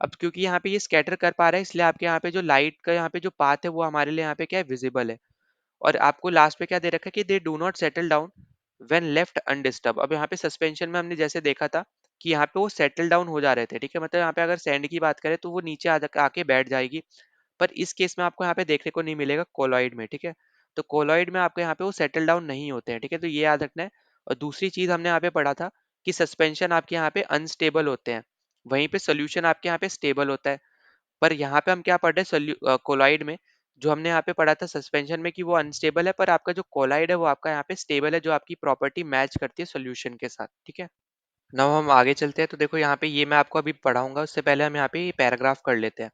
अब क्योंकि यहाँ पे ये स्कैटर कर पा रहा है, इसलिए आपके यहाँ पे जो लाइट का यहाँ पे जो पाथ है वो हमारे लिए यहाँ पे क्या है, विजिबल है। और आपको लास्ट पे क्या दे रखा है कि they do not settle down when left undisturbed. अब यहाँ पे सस्पेंशन में हमने जैसे देखा था कि यहाँ पे वो सेटल डाउन हो जा रहे थे। ठीक है, मतलब यहाँ पे अगर सैंड की बात करें तो वो नीचे आके बैठ जाएगी, पर इस केस में आपको यहाँ पे देखने को नहीं मिलेगा कोलॉइड में। ठीक है, तो कोलॉइड में आपको यहाँ पे वो सेटल डाउन नहीं होते हैं। ठीक है, तो ये याद रखना है। और दूसरी चीज हमने यहाँ पे पढ़ा था कि सस्पेंशन आपके यहाँ पे अनस्टेबल होते हैं, वहीं पे सोल्यूशन आपके यहाँ पे स्टेबल होता है। पर यहाँ पे हम क्या पढ़ रहे हैं कोलॉइड में, जो हमने यहाँ पे पढ़ा था सस्पेंशन में कि वो अनस्टेबल है, पर आपका जो कोलाइड है वो आपका यहाँ पे स्टेबल है, जो आपकी प्रॉपर्टी मैच करती है सोल्यूशन के साथ। ठीक है, नाउ हम आगे चलते हैं। तो देखो यहाँ पे ये मैं आपको अभी पढ़ाऊंगा, उससे पहले हम यहाँ पे ये पैराग्राफ कर लेते हैं।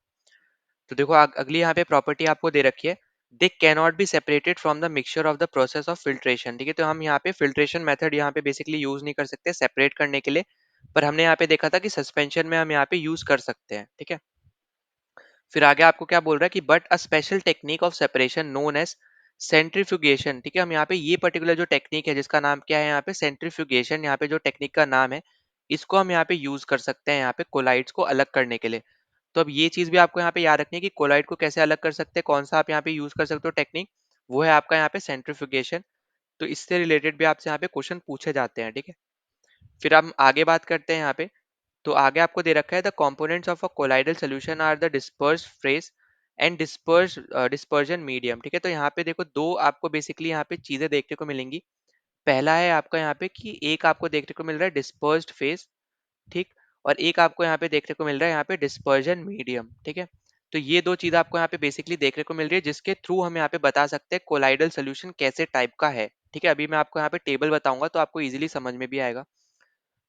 तो देखो अगली यहाँ पे प्रॉपर्टी आपको दे रखी है, they can not be separated from the mixture of the process of filtration. ठीक है, तो हम यहाँ पे फिल्ट्रेशन मेथड यहाँ पे बेसिकली यूज नहीं कर सकते सेपरेट करने के लिए, पर हमने यहाँ पे देखा था कि सस्पेंशन में हम यहाँ पे यूज कर सकते हैं। ठीक है, फिर आगे आपको क्या बोल रहा है कि but a special technique of separation known as centrifugation. ठीक है, हम यहाँ पे ये पर्टिकुलर जो टेक्निक है जिसका नाम क्या है यहाँ पे सेंट्रीफ्यूगेशन, यहाँ पे जो टेक्निक का नाम है, इसको हम यहाँ पे यूज कर सकते हैं यहाँ पे कोलाइड्स को अलग करने के लिए। तो अब ये चीज भी आपको यहाँ पे याद रखनी है कि कोलाइड को कैसे अलग कर सकते हैं, कौन सा आप यहाँ पे यूज कर सकते हो टेक्निक, वो है आपका यहाँ पे सेंट्रीफ्यूगेशन। तो इससे रिलेटेड भी आपसे यहाँ पे क्वेश्चन पूछे जाते हैं। ठीक है, फिर हम आगे बात करते हैं यहाँ पे। तो आगे आपको दे रखा है the components of a colloidal solution are the disperse phase and dispersion medium. ठीक है, तो यहाँ पे देखो दो आपको बेसिकली यहाँ पे चीजें देखने को मिलेंगी। पहला है आपका यहाँ पे कि एक आपको देखने को मिल रहा है डिस्पर्स्ड फेज, ठीक, और एक आपको यहाँ पे देखने को मिल रहा है यहाँ पे डिस्पर्जन मीडियम। ठीक है, तो ये दो चीज आपको यहाँ पे बेसिकली देखने को मिल रही है, जिसके थ्रू हम यहाँ पे बता सकते हैं कोलाइडल सोल्यूशन कैसे टाइप का है। ठीक है, अभी मैं आपको यहाँ पे टेबल बताऊंगा तो आपको इजीली समझ में भी आएगा।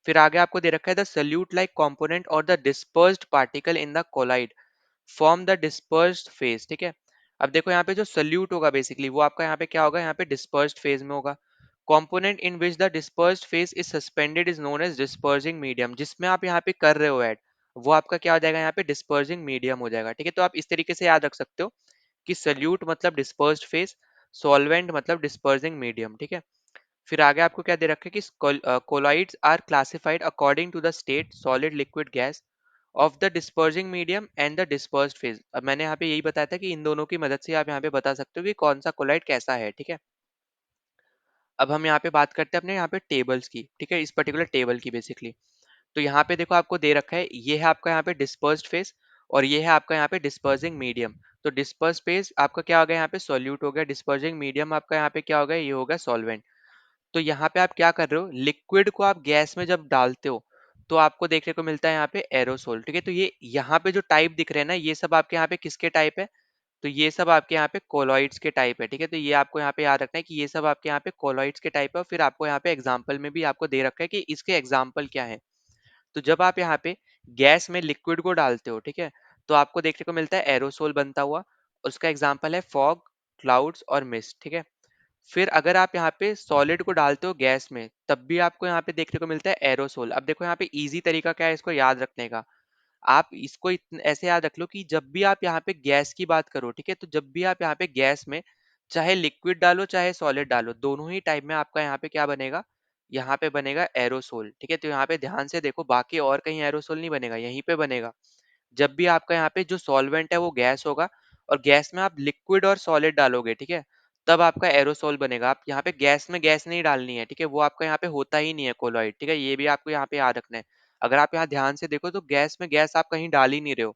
फिर आगे आपको दे रखा है the solute like component or the dispersed particle in the colloid form the dispersed phase. ठीक है, अब देखो यहाँ पे जो सल्यूट होगा बेसिकली वो आपका यहाँ पे क्या होगा, यहाँ पे डिस्पर्स्ड फेज में होगा। Component in which the dispersed phase is suspended is known as dispersing medium, जिसमें आप यहाँ पे कर रहे हो ऐड, वो आपका क्या हो जाएगा यहाँ पे डिस्पर्जिंग मीडियम हो जाएगा, ठीक है। तो आप इस तरीके से याद रख सकते हो कि सल्यूट मतलब डिस्पर्स्ड फेज, सॉल्वेंट मतलब डिस्पर्जिंग मीडियम, ठीक है। फिर आगे आपको क्या दे रखा है कि colloids are classified according to the state solid liquid gas of the dispersing medium and the dispersed phase. अब मैंने यहाँ पे यही बताया था कि इन दोनों की मदद से आप यहाँ पे बता सकते हो कि कौन सा कोलॉइड कैसा है, ठीक है। अब हम यहाँ पे बात करते हैं अपने यहाँ पे टेबल्स की, ठीक है, इस पर्टिकुलर टेबल की बेसिकली। तो यहाँ पे देखो आपको दे रखा है, ये है आपका यहाँ पे डिस्पर्स्ड फेज और ये है आपका यहाँ पे डिस्पर्सिंग मीडियम। तो डिस्पर्स फेज आपका क्या हो गया यहाँ पे सॉल्यूट हो गया, डिस्पर्सिंग मीडियम आपका यहाँ पे क्या हो गया, ये होगा सॉल्वेंट। तो यहाँ पे आप क्या कर रहे हो, लिक्विड को आप गैस में जब डालते हो तो आपको देखने को मिलता है यहाँ पे एरोसोल, ठीक है। तो ये यहाँ पे जो टाइप दिख रहे हैं ना, ये सब आपके यहाँ पे किसके टाइप है, तो ये सब आपके यहाँ पे कोलॉइड्स के टाइप है, ठीक है। तो ये आपको यहाँ पे याद रखना है कि ये सब आपके यहाँ पे कोलॉइड्स के टाइप है। और फिर आपको यहाँ पे एग्जाम्पल में भी आपको दे रखा है कि इसके एग्जाम्पल क्या है। तो जब आप यहाँ पे गैस में लिक्विड को डालते हो, ठीक है, तो आपको देखने को मिलता है एरोसोल बनता हुआ। उसका एग्जाम्पल है फॉग, क्लाउड्स और मिस्ट, ठीक है। फिर अगर आप यहाँ पे सॉलिड को डालते हो गैस में, तब भी आपको यहाँ पे देखने को मिलता है एरोसोल। अब देखो यहाँ पे इजी तरीका क्या है इसको याद रखने का, आप इसको ऐसे याद रख लो कि जब भी आप यहाँ पे गैस की बात करो, ठीक है, तो जब भी आप यहाँ पे गैस में चाहे लिक्विड डालो चाहे सॉलिड डालो, दोनों ही टाइप में आपका यहाँ पे क्या बनेगा, यहाँ पे बनेगा एरोसोल, ठीक है। तो यहाँ पे ध्यान से देखो, बाकी और कहीं एरोसोल नहीं बनेगा, यहीं पे बनेगा। जब भी आपका यहाँ पे जो सॉल्वेंट है वो गैस होगा और गैस में आप लिक्विड और सॉलिड डालोगे, ठीक है, तब आपका एरोसोल बनेगा। आप यहाँ पे गैस में गैस नहीं डालनी है, ठीक है, वो आपका यहाँ पे होता ही नहीं है कोलॉइड, ठीक है, ये भी आपको यहाँ पे याद रखना है। अगर आप यहाँ ध्यान से देखो तो गैस में गैस आप कहीं डाल ही नहीं रहे हो,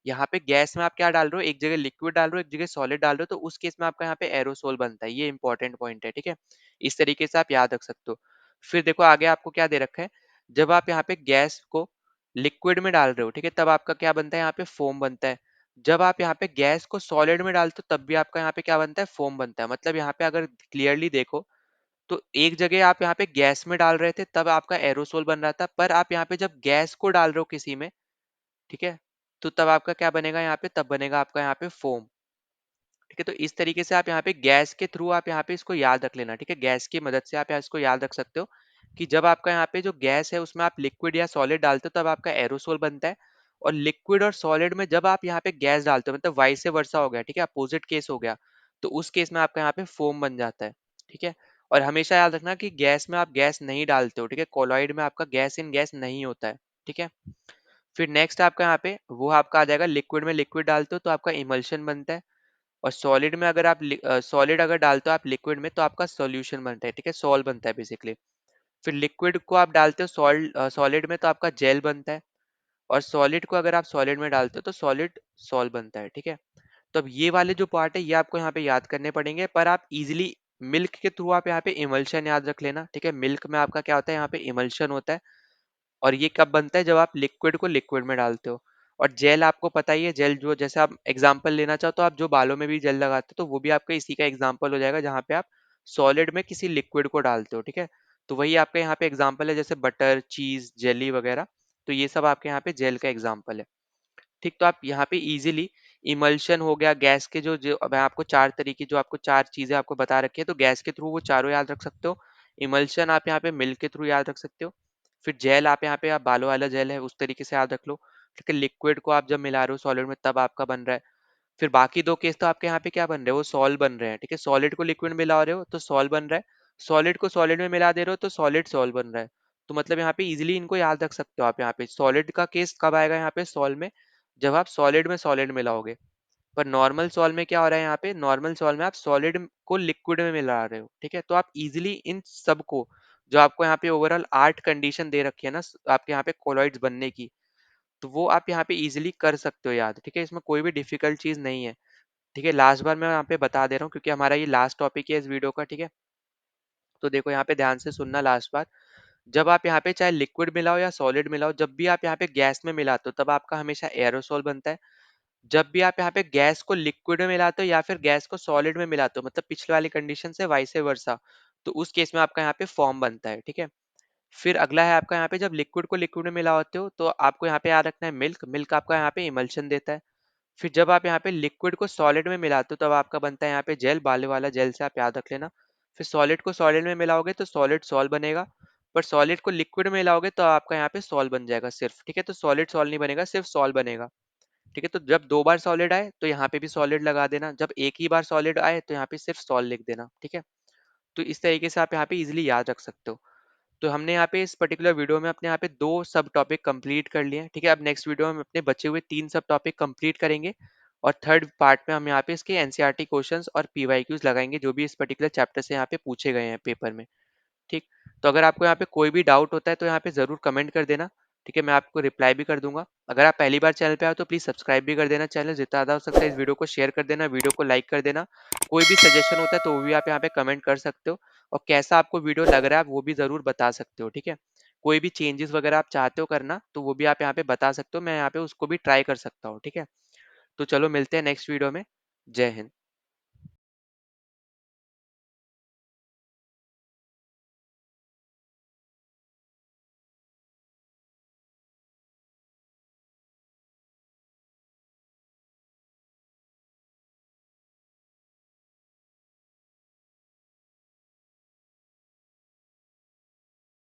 यहाँ पे गैस में आप क्या डाल रहे हो, एक जगह लिक्विड डाल रहे हो एक जगह सॉलिड डाल रहे हो, तो उस केस में आपका यहाँ पे एरोसोल बनता है। ये इंपॉर्टेंट पॉइंट है, ठीक है, इस तरीके से आप याद रख सकते हो। फिर देखो आगे आपको क्या दे रखा है, जब आप यहाँ पे गैस को लिक्विड में डाल रहे हो, ठीक है, तब आपका क्या बनता है, यहाँ पे फोम बनता है। जब आप यहाँ पे गैस को सॉलिड में डालते हो तब भी आपका यहाँ पे क्या बनता है, फोम बनता है। मतलब यहाँ पे अगर क्लियरली देखो तो एक जगह आप यहाँ पे गैस में डाल रहे थे तब आपका एरोसोल बन रहा था, पर आप यहाँ पे जब गैस को डाल रहे हो किसी में, ठीक है, तो तब आपका क्या बनेगा यहाँ पे, तब बनेगा आपका यहाँ पे फोम, ठीक है। तो इस तरीके से आप यहाँ पे गैस के थ्रू आप यहाँ पे इसको याद रख लेना, ठीक है, गैस की मदद से आप यहाँ इसको याद रख सकते हो कि जब आपका यहाँ पे जो गैस है उसमें आप लिक्विड या सॉलिड डालते हो तब आपका एरोसोल बनता है। और लिक्विड और सॉलिड में जब आप यहाँ पे गैस डालते हो, मतलब वाइस वर्सा हो गया, ठीक है, अपोजिट केस हो गया, तो उस केस में आपका यहाँ पे फोम बन जाता है, ठीक है। और हमेशा याद रखना कि गैस में आप गैस नहीं डालते हो, ठीक है, कोलॉइड में आपका गैस इन गैस नहीं होता है, ठीक है। फिर नेक्स्ट आपका यहाँ पे वो आपका आ जाएगा, लिक्विड में लिक्विड डालते हो तो आपका इमल्शन बनता है। और सॉलिड में अगर आप सॉलिड अगर डालते हो आप लिक्विड में तो आपका सॉल्यूशन बनता है, ठीक है, सॉल बनता है बेसिकली। फिर लिक्विड को आप डालते हो सॉलिड में तो आपका जेल बनता है। और सॉलिड को अगर आप सॉलिड में डालते हो तो सॉलिड सॉल बनता है, ठीक है। तो अब ये वाले जो पार्ट है ये आपको यहाँ पे याद करने पड़ेंगे, पर आप इजिली मिल्क के थ्रू आप यहाँ पे इमल्शन याद रख लेना, ठीक है। मिल्क में आपका क्या होता है, यहाँ पे इमल्शन होता है। और ये कब बनता है, जब आप लिक्विड को लिक्विड में डालते हो। और जेल आपको पता ही है, जेल जो जैसे आप एग्जांपल लेना चाहो तो आप जो बालों में भी जेल लगाते हो तो वो भी आपका इसी का एग्जांपल हो जाएगा, जहाँ पे आप सॉलिड में किसी लिक्विड को डालते हो, ठीक है। तो वही आपका यहाँ पे एग्जांपल है, जैसे बटर, चीज, जेली वगैरह। तो ये सब आपके यहाँ पे जेल का एग्जांपल है, ठीक। तो आप यहाँ पे इजीली इमल्शन हो गया, गैस के जो जो मैं आपको चार तरीके, जो आपको चार चीजें आपको बता रखी है, तो गैस के थ्रू वो चारों याद रख सकते हो। इमल्शन आप यहाँ पे मिल्क के थ्रू याद रख सकते हो। फिर जेल आप यहाँ पे आप बालों वाला जेल है उस तरीके से याद रख लो, ठीक है। लिक्विड को आप जब मिला रहे हो सॉलिड में तब आपका बन रहा है। फिर बाकी दो केस तो आपके यहाँ पे क्या बन रहे हैं, वो सॉल बन रहे हैं, ठीक है। सॉलिड को लिक्विड में मिला रहे हो तो सॉल बन रहा है, सॉलिड को सॉलिड में मिला दे रहे हो तो सॉलिड सॉल बन रहा है। तो मतलब यहाँ पे इजीली इनको याद रख सकते हो आप। यहाँ पे सॉलिड का केस कब आएगा यहाँ पे सॉल में, जब आप सॉलिड में सॉलिड मिलाओगे। पर नॉर्मल सॉल में क्या हो रहा है, यहाँ पे नॉर्मल सॉल में आप सॉलिड को लिक्विड में मिला रहे हो, ठीक है। तो आप इजीली इन सब को, जो आपको यहाँ पे ओवरऑल 8 कंडीशन दे रखी है ना आपके यहाँ पे कोलॉइड्स बनने की, तो वो आप यहाँ पे इजीली कर सकते हो याद, ठीक है। इसमें कोई भी डिफिकल्ट चीज नहीं है, ठीक है। लास्ट बार मैं यहाँ पे बता दे रहा हूँ क्योंकि हमारा ये लास्ट टॉपिक है इस वीडियो का, ठीक है। तो देखो यहाँ पे ध्यान से सुनना लास्ट बार, जब आप यहाँ पे चाहे लिक्विड मिलाओ या सॉलिड मिलाओ, जब भी आप यहाँ पे गैस में मिलाते हो तब आपका हमेशा एरोसोल बनता है। जब भी आप यहाँ पे गैस को लिक्विड में मिलाते हो या फिर गैस को सॉलिड में मिलाते हो, मतलब पिछले वाली कंडीशन से वाइस वर्सा, तो उस केस में आपका यहाँ पे फॉर्म बनता है, ठीक है। फिर अगला है आपका यहाँ पे, जब लिक्विड को लिक्विड में मिलाते हो तो आपको यहाँ पे याद रखना है मिल्क, मिल्क आपका यहाँ पे इमल्शन देता है। फिर जब आप यहाँ पे लिक्विड को सॉलिड में मिलाते हो तब आपका बनता है यहाँ पे जेल, बाले वाला जेल से आप याद रख लेना। फिर सॉलिड को सॉलिड में मिलाओगे तो सॉलिड सॉल बनेगा। पर सॉलिड को लिक्विड में मिलाओगे तो आपका यहाँ पे सॉल बन जाएगा सिर्फ, ठीक है। तो सॉलिड सॉल नहीं बनेगा, सिर्फ सॉल बनेगा, ठीक है। तो जब 2 बार सॉलिड आए तो यहाँ पे भी सॉलिड लगा देना, जब एक ही बार सॉलिड आए तो यहाँ पे सिर्फ सॉल लिख देना, ठीक है। तो इस तरीके से आप यहाँ पे इजीली याद रख सकते हो। तो हमने यहाँ पे इस पर्टिकुलर वीडियो में अपने यहाँ पे 2 सब टॉपिक कंप्लीट कर लिए हैं, ठीक है। अब नेक्स्ट वीडियो में हम अपने बचे हुए 3 सब टॉपिक कंप्लीट करेंगे और थर्ड पार्ट में हम यहाँ पे इसके एनसीईआरटी क्वेश्चंस और पीवाईक्यूज लगाएंगे जो भी इस पर्टिकुलर चैप्टर से यहाँ पे पूछे गए हैं पेपर में, ठीक। तो अगर आपको यहाँ पे कोई भी डाउट होता है तो यहाँ पे ज़रूर कमेंट कर देना, ठीक है। मैं आपको रिप्लाई भी कर दूंगा। अगर आप पहली बार चैनल पे आए तो प्लीज़ सब्सक्राइब भी कर देना चैनल, जितना ज़्यादा हो सकता है इस वीडियो को शेयर कर देना, वीडियो को लाइक कर देना। कोई भी सजेशन होता है तो वो भी आप यहाँ पे कमेंट कर सकते हो, और कैसा आपको वीडियो लग रहा है आप वो भी ज़रूर बता सकते हो, ठीक है। कोई भी चेंजेस वगैरह आप चाहते हो करना तो वो भी आप यहाँ पे बता सकते हो, मैं यहाँ पे उसको भी ट्राई कर सकता हूँ, ठीक है। तो चलो मिलते हैं नेक्स्ट वीडियो में। जय हिंद।